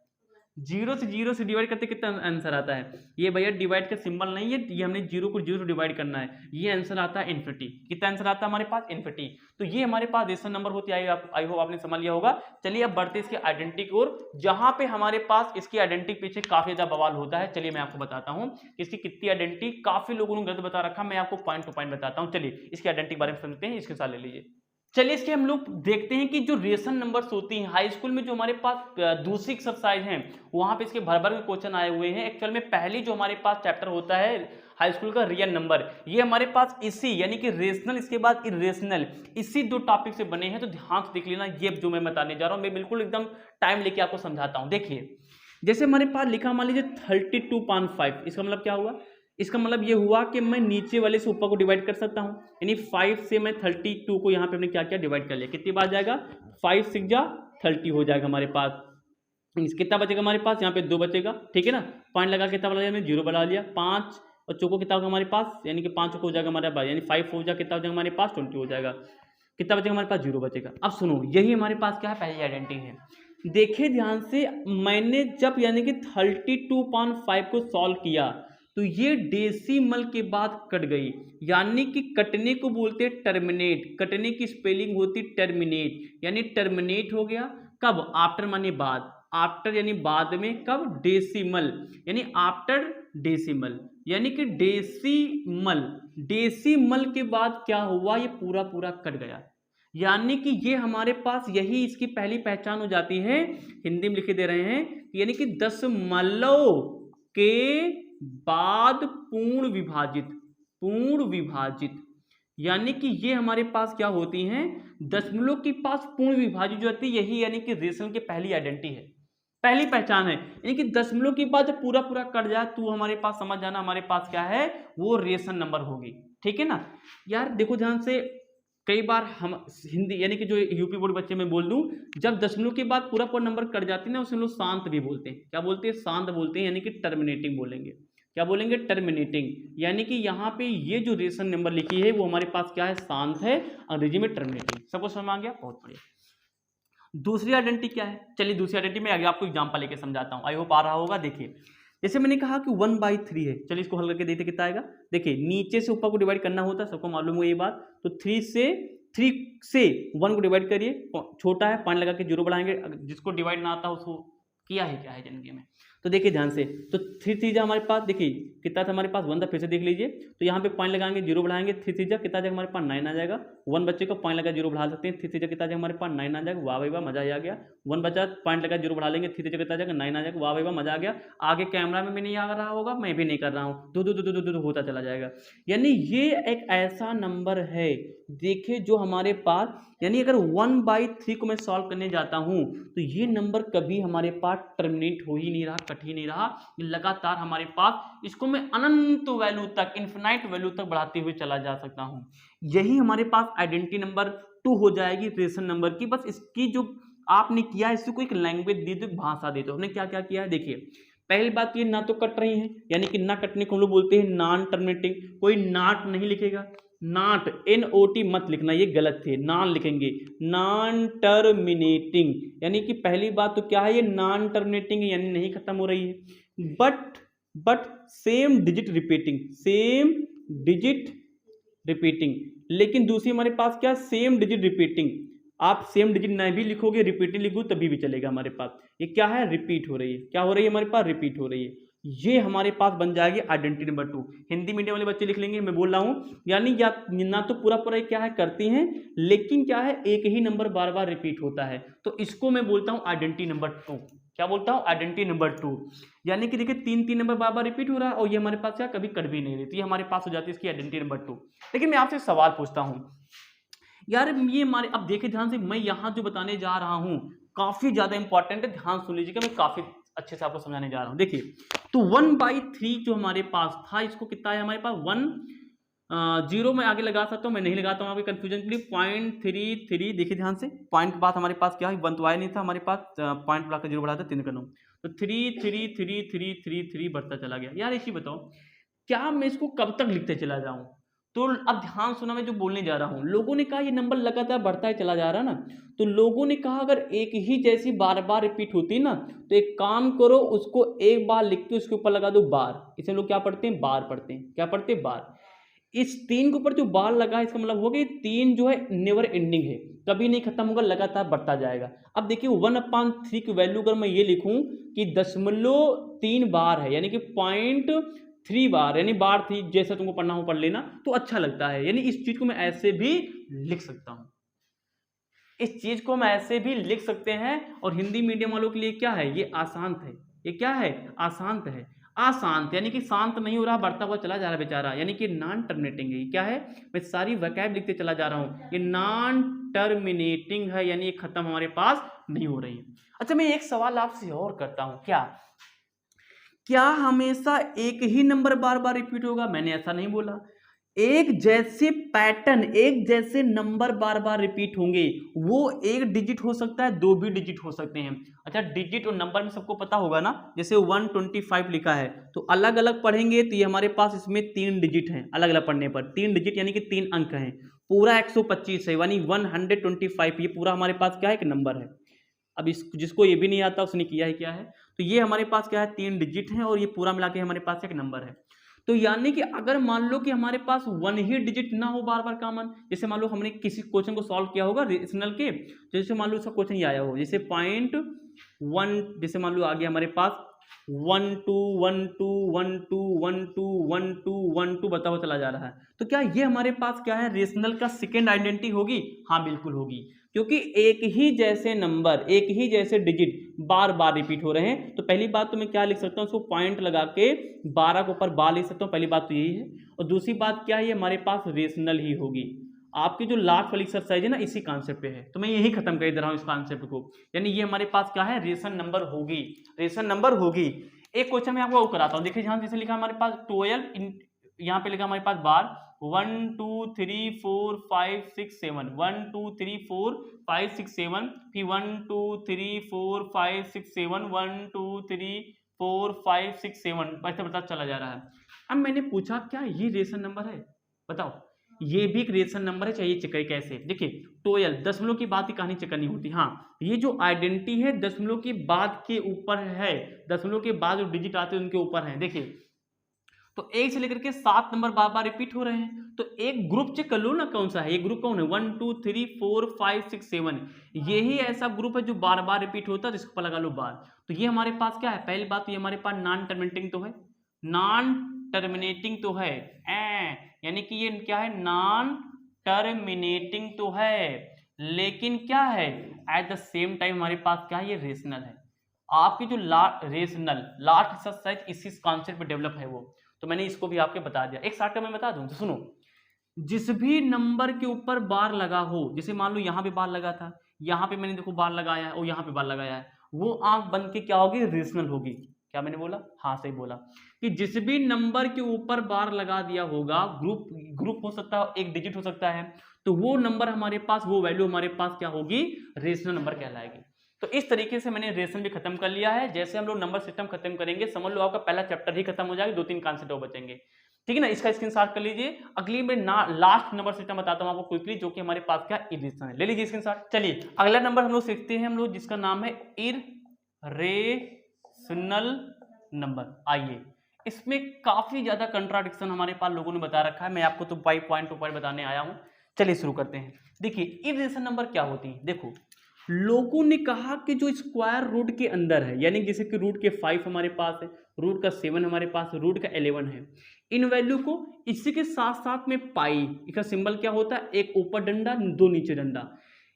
0 से डिवाइड करते कितना आंसर आता है, ये भैया डिवाइड का सिंबल नहीं है, ये हमने 0 को 0 से डिवाइड करना है, ये आंसर आता है इन्फिनिटी। कितना आंसर आता है हमारे पास, इन्फिनिटी। तो ये हमारे पास रेशनल नंबर होती है, आई होप आपने समझ लिया होगा। चलिए अब बढ़ते इसके आइडेंटिटी की ओर, जहां पे हमारे पास इसकी आइडेंटिटी पीछे काफी ज्यादा बवाल होता है। चलिए मैं आपको बताता हूं इसकी कितनी आइडेंटिटी, काफी लोगों ने गलत बता रखा, मैं आपको पॉइंट टू पॉइंट बताता हूं। चलिए इसकी आइडेंटिटी के बारे में समझते हैं, इसके साथ ले लीजिए। चलिए इसके हम लोग देखते हैं कि जो रेशन नंबर्स होती हैं हाई स्कूल में, जो हमारे पास दूसरी एक्सरसाइज है, वहां पे इसके भर भर के क्वेश्चन आए हुए हैं। एक्चुअल में पहली जो हमारे पास चैप्टर होता है हाई स्कूल का, रियल नंबर, ये हमारे पास इसी यानी कि रेशनल, इसके बाद इरेशनल, इसी 2 टॉपिक से बने हैं, तो ध्यान से देख लेना। ये जो मैं बताने जा रहा हूं, मैं बिल्कुल एकदम टाइम लेके आपको समझाता हूं। देखिए जैसे हमारे पास लिखा, मान लीजिए 32.5, इसका मतलब क्या हुआ, इसका मतलब ये हुआ कि मैं नीचे वाले से ऊपर को डिवाइड कर सकता हूं, यानी 5 से मैं 32 को यहाँ पे हमने क्या किया, डिवाइड कर लिया। कितनी बार जाएगा, 5 6 जा 30 हो जाएगा हमारे पास। कितना बचेगा हमारे पास, यहाँ पे 2 बचेगा, ठीक है ना। पॉइंट लगा कितना बना लिया, हमने 0 बना लिया। 5 और चौको कितना होगा हमारे पास, यानी कि 5 हो जाएगा हमारे पास, यानी 5 हो जाएगा, कितना हो जाएगा हमारे पास, 20 हो जाएगा। कितना बचेगा हमारे पास, 0 बचेगा। अब सुनो, यही हमारे पास क्या है, पहली आइडेंटिटी है। देखिए ध्यान से, मैंने जब यानी कि 32.5 को सॉल्व किया तो ये डेसिमल के बाद कट गई, यानी कि कटने को बोलते हैं टर्मिनेट, कटने की स्पेलिंग होती टर्मिनेट, यानी टर्मिनेट हो गया कब, आफ्टर माने बाद, आफ्टर यानी बाद में, कब, डेसिमल, यानी आफ्टर डेसिमल, यानी कि डेसिमल, डेसिमल के बाद क्या हुआ, ये पूरा पूरा कट गया, यानी कि ये हमारे पास यही इसकी पहली पहचान हो जाती है। हिंदी में लिखे दे रहे हैं, यानी कि दशमलव के बाद पूर्ण विभाजित, पूर्ण विभाजित, यानी कि ये हमारे पास क्या होती हैं, दशमलव के पास पूर्ण विभाजित जो होती है, यही यानी कि रेशनल की पहली आइडेंटिटी है, पहली पहचान है। यानी कि दशमलव के बाद जब पूरा पूरा कट जाए तो हमारे पास समझ जाना हमारे पास क्या है, वो रेशन नंबर होगी, ठीक है ना। यार देखो ध्यान से, कई बार हम हिंदी यानी कि जो यूपी बोर्ड बच्चे में बोल दूं, जब दशमलव के बाद पूरा पूरा नंबर कट जाती है ना, उसे लोग शांत भी बोलते हैं, क्या बोलते हैं, शांत बोलते हैं, यानी कि टर्मिनेटिंग बोलेंगे। क्या बोलेंगे, टर्मिनेटिंग, यानी कि यहाँ पे ये जो रेशन नंबर लिखी है वो हमारे पास क्या है, शांत है, अंग्रेजी में टर्मिनेटिंग। सबको समझ आ गया, बहुत बढ़िया। दूसरी आइडेंटिटी क्या है, चलिए दूसरी आइडेंटिटी में आगे आपको एग्जांपल लेके समझाता हूँ, आई होप आ रहा होगा। देखिए जैसे मैंने कहा कि 1/3 है, चलिए इसको हल करके देखते कितना आएगा। देखिए नीचे से ऊपर को डिवाइड करना होता है, सबको मालूम हो ये बात, तो 3 से 1 को डिवाइड करिए, छोटा है, पॉइंट लगा के 0 बढ़ाएंगे, जिसको डिवाइड ना आता उसको किया है क्या है जिंदगी में। तो देखिए ध्यान से, तो 3 3 हमारे पास, देखिए कितना था हमारे पास 1 था, फिर से देख लीजिए, तो यहाँ पे पॉइंट लगाएंगे, 0 बढ़ाएंगे, 3 3 कितना जाएगा हमारे पास 9 आ जाएगा। 1 बच्चे को पॉइंट लगा 0 बढ़ा सकते हैं, 3 3 कितना जाएगा हमारे पास 9 आ जाएगा, वाह भाई वाह मजा आ गया। 1 बचा, पॉइंट लगा 0 बढ़ा लेंगे, 3 3 कितना जाएगा 9 आ जाएगा, वाह भाई वाह मजा आ गया। आगे कैमरा में भी नहीं आ रहा होगा, मैं भी नहीं कर रहा हूँ, दो होता चला जाएगा। यानी ये एक ऐसा नंबर है, देखिए जो हमारे पास, यानी अगर 1/3 को मैं सॉल्व करने जाता हूं तो ये नंबर कभी हमारे पास टर्मिनेट हो ही नहीं रहा, कट ही नहीं रहा, लगातार हमारे पास इसको मैं अनंत वैल्यू तक, इन्फिनाइट वैल्यू तक बढ़ाते हुए चला जा सकता हूं। यही हमारे पास आइडेंटिटी नंबर 2 हो जाएगी रेशन नंबर की। बस इसकी जो आपने किया है, इसको एक लैंग्वेज दे दो, भाषा दे दो। हमने क्या क्या किया है, देखिए पहली बात ये ना तो कट रही है, यानी कि ना कटने को हम लोग बोलते हैं नॉन टर्मिनेटिंग। कोई नाट नहीं लिखेगा, नाट NOT मत लिखना, ये गलत है, नॉन लिखेंगे, नॉन टर्मिनेटिंग। यानी कि पहली बात तो क्या है, ये नॉन टर्मिनेटिंग है, यानी नहीं खत्म हो रही है। But same digit repeating, same digit repeating. लेकिन दूसरी हमारे पास क्या, सेम डिजिट रिपीटिंग। आप सेम डिजिट नहीं भी लिखोगे, रिपीटिंग लिखो तभी भी चलेगा हमारे पास। ये क्या है, रिपीट हो रही है, क्या हो रही है हमारे पास, रिपीट हो रही है। ये हमारे पास बन जाएगी आइडेंटिटी नंबर 2। हिंदी मीडियम वाले बच्चे लिख लेंगे, मैं बोल रहा हूं, यानी या ना तो पूरा पूरा क्या है करती हैं, लेकिन क्या है एक ही नंबर बार बार रिपीट होता है, तो इसको मैं बोलता हूं आइडेंटिटी नंबर 2। क्या बोलता हूं, आइडेंटिटी नंबर 2। यानी कि देखिए 3 नंबर बार बार रिपीट हो रहा है और ये हमारे पास क्या कभी कट भी नहीं रही, तो ये हमारे पास हो जाती है इसकी आइडेंटिटी नंबर 2। लेकिन मैं आपसे सवाल पूछता हूं यार, ये हमारे, अब देखिए ध्यान से, मैं यहां जो बताने जा रहा हूं काफी ज्यादा इंपॉर्टेंट है, ध्यान सुन लीजिएगा, मैं काफी अच्छे से आपको समझाने जा रहा हूं। देखिए तो 1/3 जो हमारे पास था, इसको कितना है हमारे पास 1 0 में आगे लगा सकता हूं, मैं नहीं लगाता हूं आपके कंफ्यूजन के लिए, 0.33। देखिए ध्यान से, पॉइंट के बाद हमारे पास क्या है, 1 तो आया नहीं था हमारे पास, पॉइंट बढ़ाकर 0 बढ़ाता 3 का 9, तो 3 बढ़ता चला गया। यार इसी बताओ, क्या मैं इसको कब तक लिखते चला जाऊं? तो अब ध्यान सुना, मैं जो बोलने जा रहा हूं, लोगों ने कहा ये नंबर लगातार बढ़ता है चला जा रहा है ना, तो लोगों ने कहा अगर एक ही जैसी बार बार रिपीट होती ना, तो एक काम करो, उसको एक बार लिख के उसके ऊपर लगा दो बार। इसे लोग क्या पढ़ते हैं, बार पढ़ते हैं, क्या पढ़ते हैं, बार। इस 3 के ऊपर जो बार लगा है, इसका मतलब हुआ कि 3 जो है नेवर एंडिंग है, कभी नहीं खत्म होगा, लगातार बढ़ता जाएगा। अब देखिए 1/3 की वैल्यू अगर मैं ये लिखूं कि 0.3 बार है, यानी कि 0.3 बार, यानी बार 3, जैसा तुमको पढ़ना हो पढ़ लेना, तो अच्छा लगता है। यानी इस चीज को मैं ऐसे भी लिख सकता हूं, इस चीज को हम ऐसे भी लिख सकते हैं। और हिंदी मीडियम वालों के लिए क्या है, ये आशांत है, ये क्या है, आशांत है। अशांत यानी कि शांत नहीं हो रहा, बढ़ता हुआ चला जा रहा है बेचारा, यानी कि नॉन टर्मिनेटिंग है। क्या है, मैं सारी वैकेब लिखते चला जा रहा हूं, ये नॉन टर्मिनेटिंग है, यानी ये खत्म हमारे पास नहीं हो रही है। अच्छा, मैं एक सवाल आपसे और करता हूं, क्या हमेशा एक ही नंबर बार बार रिपीट होगा? मैंने ऐसा नहीं बोला। एक जैसे पैटर्न, एक जैसे नंबर बार बार रिपीट होंगे, वो एक डिजिट हो सकता है, 2 भी डिजिट हो सकते हैं। अच्छा, डिजिट और नंबर में सबको पता होगा ना, जैसे 125 लिखा है, तो अलग अलग पढ़ेंगे तो ये हमारे पास इसमें 3 डिजिट हैं, अलग अलग पढ़ने पर 3 डिजिट यानी कि 3 अंक हैं। पूरा 125 है, यानी 125, ये पूरा हमारे पास क्या है, एक नंबर है। अब इस जिसको ये भी नहीं आता उसने किया है क्या है, तो ये हमारे पास क्या है, 3 डिजिट है, और ये पूरा मिला के हमारे पास एक नंबर है। तो यानी कि अगर मान लो कि हमारे पास 1 ही डिजिट ना हो बार बार कॉमन, जैसे मान लो हमने किसी क्वेश्चन को सॉल्व किया होगा रेशनल के, जैसे मान लो उसका क्वेश्चन ये आया हो, जैसे 0.1, जैसे मान लो आ गया हमारे पास 1 2 1 2 1 2 1 2 1 2 1 2 बता हुआ चला जा रहा है, तो क्या ये हमारे पास क्या है, रेशनल का सेकेंड आइडेंटिटी होगी? हाँ बिल्कुल होगी, क्योंकि एक ही जैसे नंबर, एक ही जैसे डिजिट बार बार रिपीट हो रहे हैं। तो पहली बात तो मैं क्या लिख सकता हूं, उसको पॉइंट लगा के 12 के ऊपर बार लिख सकता हूं, पहली बात तो यही है। और दूसरी बात क्या है, ये हमारे पास रेशनल ही होगी। आपकी जो लास्ट वाली एक्सरसाइज है ना, इसी कॉन्सेप्ट पे है, तो मैं यही खत्म कर दे रहा हूं इस कॉन्सेप्ट को। यानी ये हमारे पास क्या है, रेशन नंबर होगी, रेशन नंबर होगी। एक क्वेश्चन मैं आपको कराता हूं, देखिए यहां जैसे लिखा हमारे पास 12, यहाँ पे लिखा हमारे पास बार 1 2 3 4 5 6 7, 1 2 3 4 5 6 7, फिर 1 2 3 4 5 6 7, 1 2 3 4 5 6 7, ऐसे बढ़ता चला जा रहा है। अब मैंने पूछा क्या ये रेशन नंबर है? बताओ, ये भी एक रेशन नंबर है, चाहिए चेक कैसे? देखिए 12 दशमलव की बात की कहानी चेक करनी होती। हाँ, ये जो आइडेंटिटी है दशमलव की बाद के ऊपर है, दशमलव के बाद जो डिजिट आते हैं उनके ऊपर है। देखिए तो 1 से लेकर के 7 नंबर बार बार रिपीट हो रहे हैं, तो एक ग्रुप चेक कर लो ना कौन सा है, ये ग्रुप कौन है, 1 2 3 4 5 6 7, यही ऐसा ग्रुप है जो बार बार रिपीट होता है, जिसको लगा लो बार। तो ये हमारे पास क्या है, पहली बात तो ये हमारे पास नॉन टर्मिनेटिंग तो है, नॉन टर्मिनेटिंग तो है, यानी कि ये क्या है, नॉन टर्मिनेटिंग तो है, लेकिन क्या है एट द सेम टाइम हमारे पास क्या है, ये रेशनल है। आपकी जो रेशनल लास्ट एक्सरसाइज इसी कॉन्सेप्ट पे डेवलप है वो, तो मैंने इसको भी आपके बता दिया। एक शॉर्टकट में बता दूं तो सुनो, जिस भी नंबर के ऊपर बार लगा हो, जैसे मान लो यहाँ पे बार लगा था, यहाँ पे मैंने देखो बार लगाया है और यहाँ पे बार लगाया है, वो आंख बन के क्या होगी, रेशनल होगी। क्या मैंने बोला? हाँ सही बोला, कि जिस भी नंबर के ऊपर बार लगा दिया होगा, ग्रुप हो सकता है, एक डिजिट हो सकता है, तो वो नंबर हमारे पास, वो वैल्यू हमारे पास क्या होगी, रेशनल नंबर कहलाएगी। तो इस तरीके से मैंने रेशन भी खत्म कर लिया है। जैसे हम लोग नंबर सिस्टम खत्म करेंगे समझ लो आपका पहला चैप्टर ही खत्म हो जाएगा, 2-3 कॉन्सेप्ट और बचेंगे, ठीक है ना। इसका स्क्रीनशॉट कर लीजिए। अगली में लास्ट नंबर सिस्टम बताता हूं आपको क्विकली, जो कि हमारे पास क्या इरेशन है। ले लीजिए स्क्रीनशॉट। चलिए अगला नंबर हम लोग सीखते हैं हम लोग, जिसका नाम है इरेशनल नंबर। आइए, इसमें काफी ज्यादा कंट्राडिक्शन हमारे पास लोगों ने बता रखा है, मैं आपको तो पॉइंट टू पॉइंट बताने आया हूं। चलिए शुरू करते हैं। देखिए इरेशनल नंबर क्या होती है। देखो लोगों ने कहा कि जो स्क्वायर रूट के अंदर है, यानी जैसे कि रूट के 5 हमारे पास है, रूट का 7 हमारे पास, रूट का 11 है, इन वैल्यू को इसी के साथ साथ में पाई, इसका सिंबल क्या होता है, एक ऊपर डंडा दो नीचे डंडा,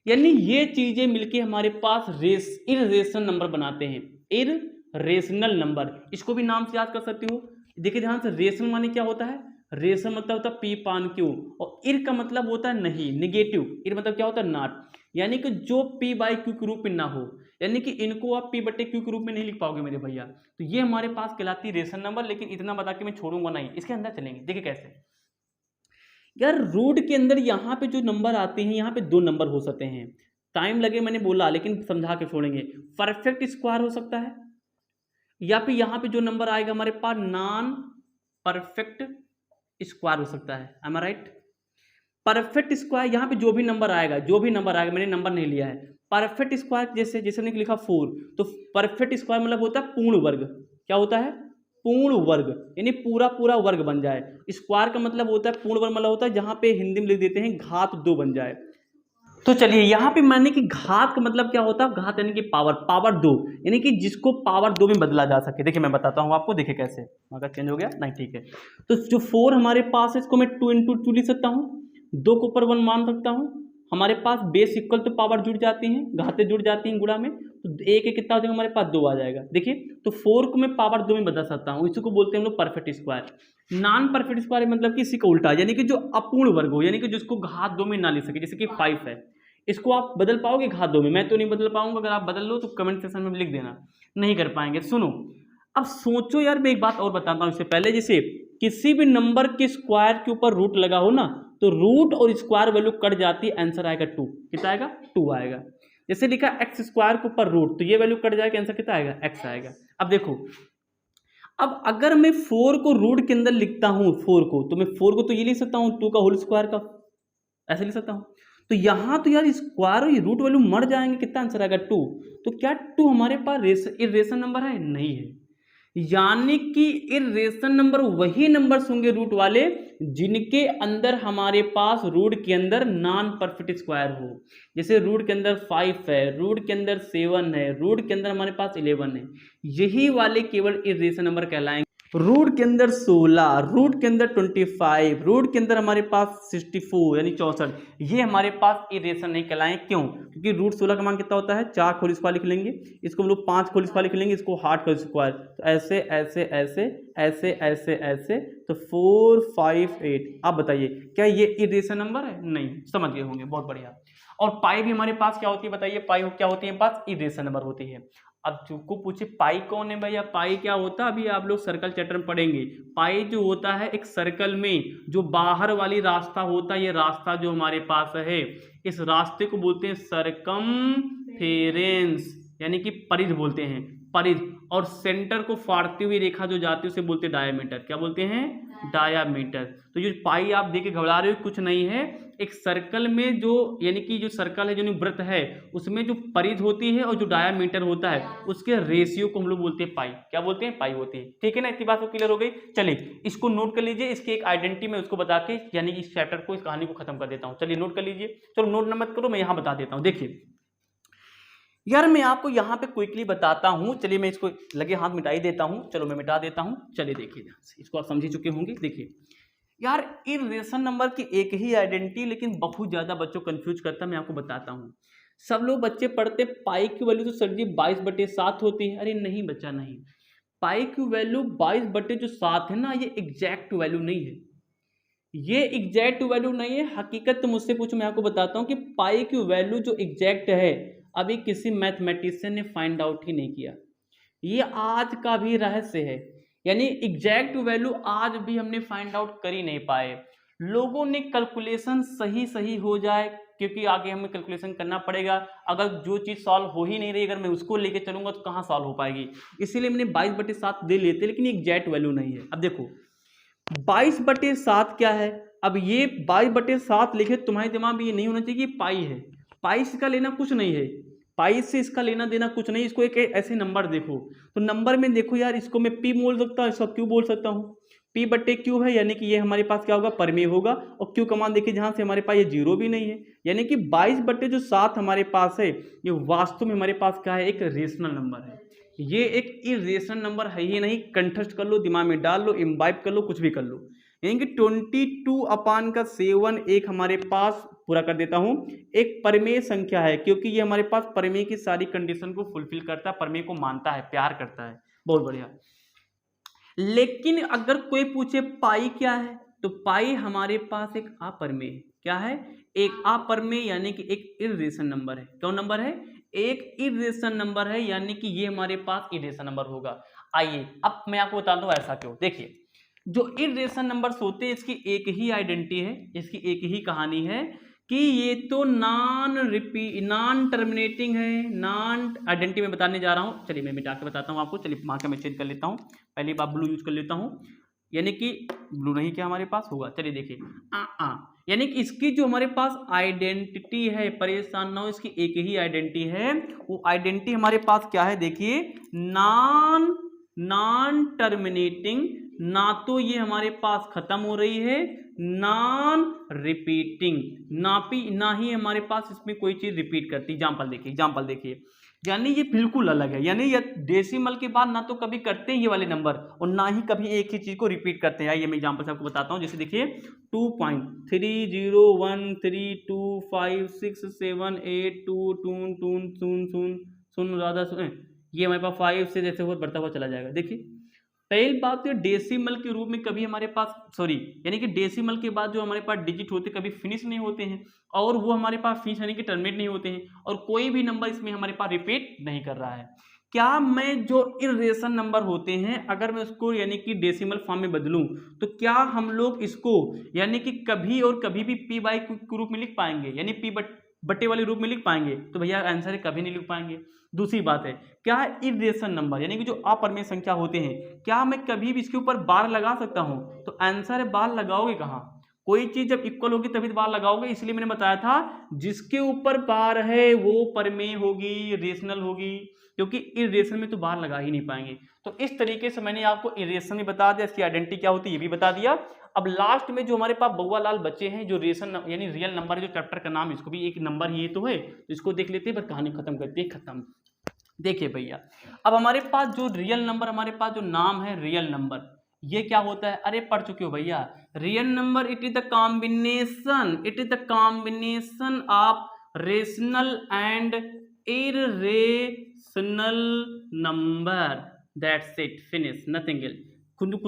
यानी ये चीजें मिलके हमारे पास इरेशनल नंबर बनाते हैं। इरेशनल नंबर, इसको भी नाम से याद कर सकते हो। देखिए ध्यान से, रेशनल माने क्या होता है, रेशनल मतलब होता है पी पान क्यू, और इर का मतलब होता है नहीं, निगेटिव। इर मतलब क्या होता है, नॉट, यानी कि जो पी बाई क्यू के रूप में ना हो, यानी कि इनको आप पी बटे क्यू के रूप में नहीं लिख पाओगे मेरे भैया। तो ये हमारे पास कहलाती है रेशनल नंबर। लेकिन इतना बता के मैं छोड़ूंगा नहीं, इसके अंदर चलेंगे। देखिए कैसे यार, रूट के अंदर यहाँ पे जो नंबर आते हैं, यहाँ पे 2 नंबर हो सकते हैं। टाइम लगे मैंने बोला, लेकिन समझा के छोड़ेंगे। परफेक्ट स्क्वायर हो सकता है, या फिर यहाँ पे जो नंबर आएगा हमारे पास नॉन परफेक्ट स्क्वायर हो सकता है। एम आई राइट। परफेक्ट स्क्वायर, यहाँ पे जो भी नंबर आएगा, मैंने नंबर नहीं लिया है। परफेक्ट स्क्वायर जैसे हमने लिखा 4, तो परफेक्ट स्क्वायर मतलब होता है पूर्ण वर्ग। क्या होता है, पूर्ण वर्ग, यानी पूरा पूरा वर्ग बन जाए। स्क्वायर का मतलब होता है पूर्ण वर्ग, मतलब होता है जहां पे हिंदी में लिख देते हैं घात 2 बन जाए। तो चलिए यहाँ पे माने कि घात का मतलब क्या होता है, घात यानी कि पावर 2, यानी कि जिसको पावर 2 में बदला जा सके। देखिए मैं बताता हूँ आपको, देखिए कैसे, अगर चेंज हो गया नहीं, ठीक है। तो जो 4 हमारे पास है, इसको मैं 2 × 2 लिख सकता हूँ, 2 के ऊपर 1 मान सकता हूँ। हमारे पास बेस इक्वल तो पावर जुड़ जाती हैं, घातें जुड़ जाती हैं गुणा में, तो एक एक कितना हो जाएगा हमारे पास, 2 आ जाएगा। देखिए तो 4 को मैं पावर 2 में बदल सकता हूँ, इसी को बोलते हैं हम लोग perfect square. Non perfect square मतलब कि इसी का उल्टा, यानी कि जो अपूर्ण वर्ग हो, यानी कि जिसको घात 2 में ना लिख सके। जैसे कि 5 है, इसको आप बदल पाओगे घात 2 में, मैं तो नहीं बदल पाऊंगा, अगर आप बदल लो तो कमेंट सेक्शन में लिख देना, नहीं कर पाएंगे। सुनो अब सोचो यार, मैं एक बात और बताता हूँ इससे पहले। जैसे किसी भी नंबर के स्क्वायर के ऊपर रूट लगा हो ना, तो रूट और स्क्वायर वैल्यू कट जाती है, आंसर आएगा 2। कितना आएगा, 2 आएगा। जैसे लिखा एक्स स्क्वायर के ऊपर रूट, तो ये वैल्यू कट जाएगा, आंसर कितना आएगा, x आएगा। अब देखो, अब अगर मैं 4 को रूट के अंदर लिखता हूं, 4 को, तो मैं 4 को तो ये लिख सकता हूं 2 का होल स्क्वायर का, ऐसे लिख सकता हूं। तो यहां तो यार स्क्वायर और ये रूट वैल्यू मर जाएंगे, कितना आंसर आएगा, 2। तो क्या 2 हमारे पास इरेशनल नंबर है, नहीं है। यानी कि इरेशनल नंबर वही नंबर्स होंगे रूट वाले जिनके अंदर हमारे पास रूट के अंदर नॉन परफेक्ट स्क्वायर हो। जैसे रूट के अंदर 5 है, रूट के अंदर 7 है, रूट के अंदर हमारे पास 11 है, यही वाले केवल इरेशनल नंबर कहलाएंगे। रूट के अंदर 16, रूट के अंदर 25, रूट के अंदर हमारे पास 64 यानी 64, ये हमारे पास इरेशनल नहीं कहलाएं। क्यों, क्योंकि रूट 16 का मान कितना होता है, 4 होल स्क्वायर लिख लेंगे, इसको हम लोग 5 होल स्क्वायर लिख लेंगे, इसको 8 होल स्क्वायर, तो ऐसे ऐसे ऐसे ऐसे ऐसे ऐसे, तो 4 5 8। आप बताइए क्या ये इरेशनल नंबर है, नहीं। समझ गए होंगे, बहुत बढ़िया। और पाई भी हमारे पास क्या होती है, बताइए पाई क्या होती है, पास इरेशनल नंबर होती है। अब को पूछे पाई कौन है भैया, पाई क्या होता है, अभी आप लोग सर्कल चैप्टर में पढ़ेंगे। पाई जो होता है एक सर्कल में जो बाहर वाली रास्ता होता है, ये रास्ता जो हमारे पास है, इस रास्ते को बोलते हैं सरकमफेरेंस, यानी कि परिध बोलते हैं, परिध। और सेंटर को फाड़ती हुई रेखा जो जाती है उसे बोलते हैं डायमीटर। क्या बोलते हैं, डायमीटर। तो जो पाई आप देख के घबरा रहे हो, कुछ नहीं है, एक सर्कल में जो, यानी कि जो सर्कल है, जो वृत्त है, उसमें जो परिध होती है और जो डायमीटर होता है, उसके रेशियो को हम लोग बोलते हैं पाई। क्या बोलते हैं, पाई होती है। ठीक है ना, इतनी बात तो क्लियर हो गई। चलिए इसको नोट कर लीजिए, इसकी एक आइडेंटिटी में उसको बता के, यानी कि इस चैप्टर को, इस कहानी को खत्म कर देता हूँ। चलिए नोट कर लीजिए, चलो नोट न मत करो, मैं यहाँ बता देता हूँ। देखिए यार, मैं आपको यहाँ पे क्विकली बताता हूँ। चलिए मैं इसको लगे हाथ मिटा ही देता हूँ, चलो मैं मिटा देता हूँ। चलिए देखिए, इसको आप समझ ही चुके होंगे। देखिए यार, इरेशनल नंबर की एक ही आइडेंटिटी, लेकिन बहुत ज्यादा बच्चों कंफ्यूज करता है। मैं आपको बताता हूँ। सब लोग बच्चे पढ़ते पाई की वैल्यू तो सर जी 22/7 होती है। अरे नहीं बच्चा, नहीं। पाई की वैल्यू 22/7 है ना, ये एग्जैक्ट वैल्यू नहीं है, ये एग्जैक्ट वैल्यू नहीं है। हकीकत तो मुझसे पूछो, मैं आपको बताता हूँ कि पाई की वैल्यू जो एग्जैक्ट है, अभी किसी मैथमेटिशियन ने फाइंड आउट ही नहीं किया। ये आज का भी रहस्य है, यानी एग्जैक्ट वैल्यू आज भी हमने फाइंड आउट कर ही नहीं पाए। लोगों ने कैलकुलेशन सही हो जाए, क्योंकि आगे हमें कैलकुलेशन करना पड़ेगा। अगर जो चीज़ सॉल्व हो ही नहीं रही, अगर मैं उसको लेके चलूंगा तो कहाँ सॉल्व हो पाएगी। इसीलिए मैंने 22/7 दे लेते, लेकिन एग्जैक्ट वैल्यू नहीं है। अब देखो 22/7 क्या है, अब ये 22/7 लिखे तुम्हारे दिमाग में ये नहीं होना चाहिए कि पाई है। पाई से इसका लेना कुछ नहीं है, पाई से इसका लेना देना कुछ नहीं। इसको एक ऐसे नंबर देखो, तो नंबर में देखो यार, इसको मैं पी बोल सकता हूँ, इसको क्यू बोल सकता हूँ। P/Q है, यानी कि ये हमारे पास क्या होगा, परमेय होगा। और क्यू कमान देखिए जहां से हमारे पास ये जीरो भी नहीं है, यानी कि 22/7 हमारे पास है, ये वास्तव में हमारे पास क्या है, एक रेशनल नंबर है। ये एक इरेशनल नंबर है ही नहीं, कंठस्थ कर लो, दिमाग में डाल लो, इम्बाइब कर लो, कुछ भी कर लो। यानी कि 22/7 एक हमारे पास पूरा कर देता हूं, एक परमेय संख्या है, क्योंकि ये हमारे पास परमेय की सारी कंडीशन को फुलफिल करता है, परमेय को मानता है, प्यार करता है। बहुत बढ़िया। लेकिन अगर कोई पूछे पाई क्या है, तो पाई हमारे पास एक अपरमेय है। क्या है, एक अपरमेय, यानी कि एक इरेशनल नंबर है। कौन नंबर है, एक इरेशनल नंबर है, यानी कि ये हमारे पास इरेशनल नंबर होगा। आइए अब मैं आपको बता दूं ऐसा क्यों। देखिए जो इरेशनल नंबर्स होते हैं, इसकी एक ही आइडेंटिटी है, इसकी एक ही कहानी है कि ये तो नॉन टर्मिनेटिंग है, नॉन आइडेंटिटी में बताने जा रहा हूं। चलिए मैं मिटा के बताता हूं आपको। चलिए मार्कर में चेंज कर लेता हूं, पहली बार ब्लू यूज कर लेता हूं, यानी कि ब्लू नहीं क्या हमारे पास होगा। चलिए देखिए यानी कि इसकी जो हमारे पास आइडेंटिटी है, परेशान ना हो, इसकी एक ही आइडेंटिटी है। वो आइडेंटिटी हमारे पास क्या है, देखिए नॉन टर्मिनेटिंग, ना तो ये हमारे पास खत्म हो रही है, नॉन रिपीटिंग, ना ही हमारे पास इसमें कोई चीज रिपीट करती। एग्जाम्पल देखिए, यानी ये बिल्कुल अलग है, यानी ये डेसिमल के बाद ना तो कभी करते हैं ये वाले नंबर, और ना ही कभी एक ही चीज को रिपीट करते हैं। आइए मैं एग्जाम्पल से आपको बताता हूँ। जैसे देखिए 2.301325678222 ये हमारे पास 5 से जैसे वो बढ़ता हुआ चला जाएगा। देखिए पहली बात तो डेसिमल के रूप में कभी हमारे पास यानी कि डेसिमल के बाद जो हमारे पास डिजिट होते कभी फिनिश नहीं होते हैं, और वो हमारे पास फिनिश यानी कि टर्मिनेट नहीं होते हैं, और कोई भी नंबर इसमें हमारे पास रिपीट नहीं कर रहा है। क्या मैं जो इरेशनल नंबर होते हैं, अगर मैं उसको यानी कि डेसिमल फॉर्म में बदलूं, तो क्या हम लोग इसको यानी कि कभी और कभी भी पी बाई के रूप में लिख पाएंगे, यानी पी बट्टे वाले रूप में लिख पाएंगे? तो भैया आंसर है कभी नहीं लिख पाएंगे। दूसरी बात है, क्या इरेशनल नंबर यानी कि जो अपरमेय संख्या होते हैं, क्या मैं कभी भी इसके ऊपर बार लगा सकता हूं? तो आंसर है बार लगाओगे कहां, कोई चीज जब इक्वल होगी तभी तो बार लगाओगे। इसलिए मैंने बताया था जिसके ऊपर बार है वो परमेय होगी, रेशनल होगी, क्योंकि इरेशनल में तो बार लगा ही नहीं पाएंगे। तो इस तरीके से मैंने आपको इरेशनल में बता दिया, इसकी आइडेंटिटी क्या होती है ये भी बता दिया। अब लास्ट में जो हमारे पास बउआ लाल बच्चे हैं, जो रेशनल यानी रियल नंबर है, जो चैप्टर का नाम, इसको भी एक नंबर ही तो है, तो इसको देख लेते हैं, बस कहानी खत्म करते हैं। खत्म। देखिए भैया अब हमारे पास जो रियल नंबर, हमारे पास जो नाम है रियल नंबर, ये क्या होता है? अरे पढ़ चुके हो भैया, real number it is the combination of rational and irrational number, that's it, finish, nothing else. खुद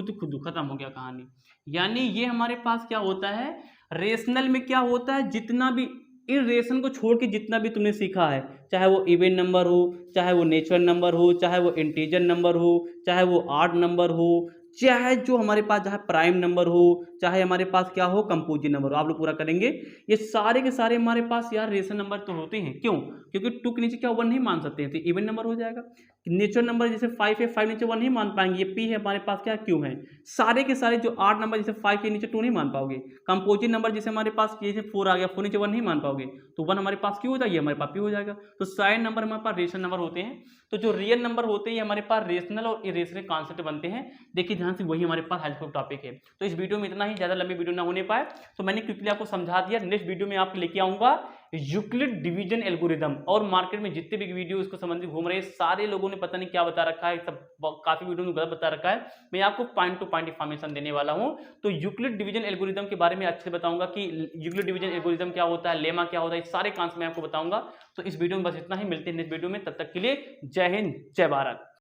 खत्म हो गया कहानी। यानी ये हमारे पास क्या होता है, रेशनल में क्या होता है, जितना भी इरेशन को छोड़ के जितना भी तुमने सीखा है, चाहे वो इवन नंबर हो, चाहे वो नेचुरल नंबर हो, चाहे वो इंटीजर नंबर हो, चाहे वो ऑड नंबर हो, चाहे जो हमारे पास जहाँ प्राइम नंबर हो, चाहे हमारे पास क्या हो कंपोजिट नंबर हो, आप लोग पूरा करेंगे। ये सारे के सारे हमारे पास यार रेशनल नंबर तो होते हैं। क्यों? क्योंकि 2 के नीचे क्या 1 नहीं मान सकते हैं, तो इवन नंबर हो जाएगा। नेचुरल नंबर जैसे 5 है, 5 नीचे 1 नहीं मान पाएंगे, ये पी है, हमारे पास क्या क्यू है। सारे के सारे जो 8 नंबर जैसे 5 के नीचे 2 नहीं मान पाओगे। कंपोजिट नंबर जैसे हमारे पास जैसे 4 आ गया, 4 नीचे 1 नहीं मान पाओगे, तो 1 हमारे पास क्यू होता है, ये हमारे पास पी हो जाएगा। तो सारे नंबर हमारे पास रेशनल नंबर होते हैं। तो जो रियल नंबर होते हैं हमारे पास रेशनल और इरेशनल कॉन्सेप्ट बनते हैं। देखिए ध्यान से, वही हमारे पास हेल्पफुल टॉपिक है। तो इस वीडियो में इतना ही, ज़्यादा लंबी वीडियो ना होने पाए तो मैंने क्विकली आपको समझा दिया। नेक्स्ट वीडियो में आपको लेके आऊँगा यूक्लिड डिवीजन एल्गोरिदम, और मार्केट में जितने भी वीडियो इसको संबंधित घूम रहे हैं सारे लोगों ने पता नहीं क्या बता रखा है, सब काफी वीडियो में गलत बता रखा है। मैं आपको पॉइंट टू पॉइंट इंफॉर्मेशन देने वाला हूं। तो यूक्लिड डिवीजन एल्गोरिदम के बारे में अच्छे से बताऊंगा कि यूक्लिड डिवीजन एल्गोरिदम क्या होता है, लेमा क्या होता है, सारे कॉन्सेप्ट मैं आपको बताऊंगा। तो इस वीडियो में बस इतना ही, मिलते हैं नेक्स्ट वीडियो में, तब तक के लिए जय हिंद, जय भारत।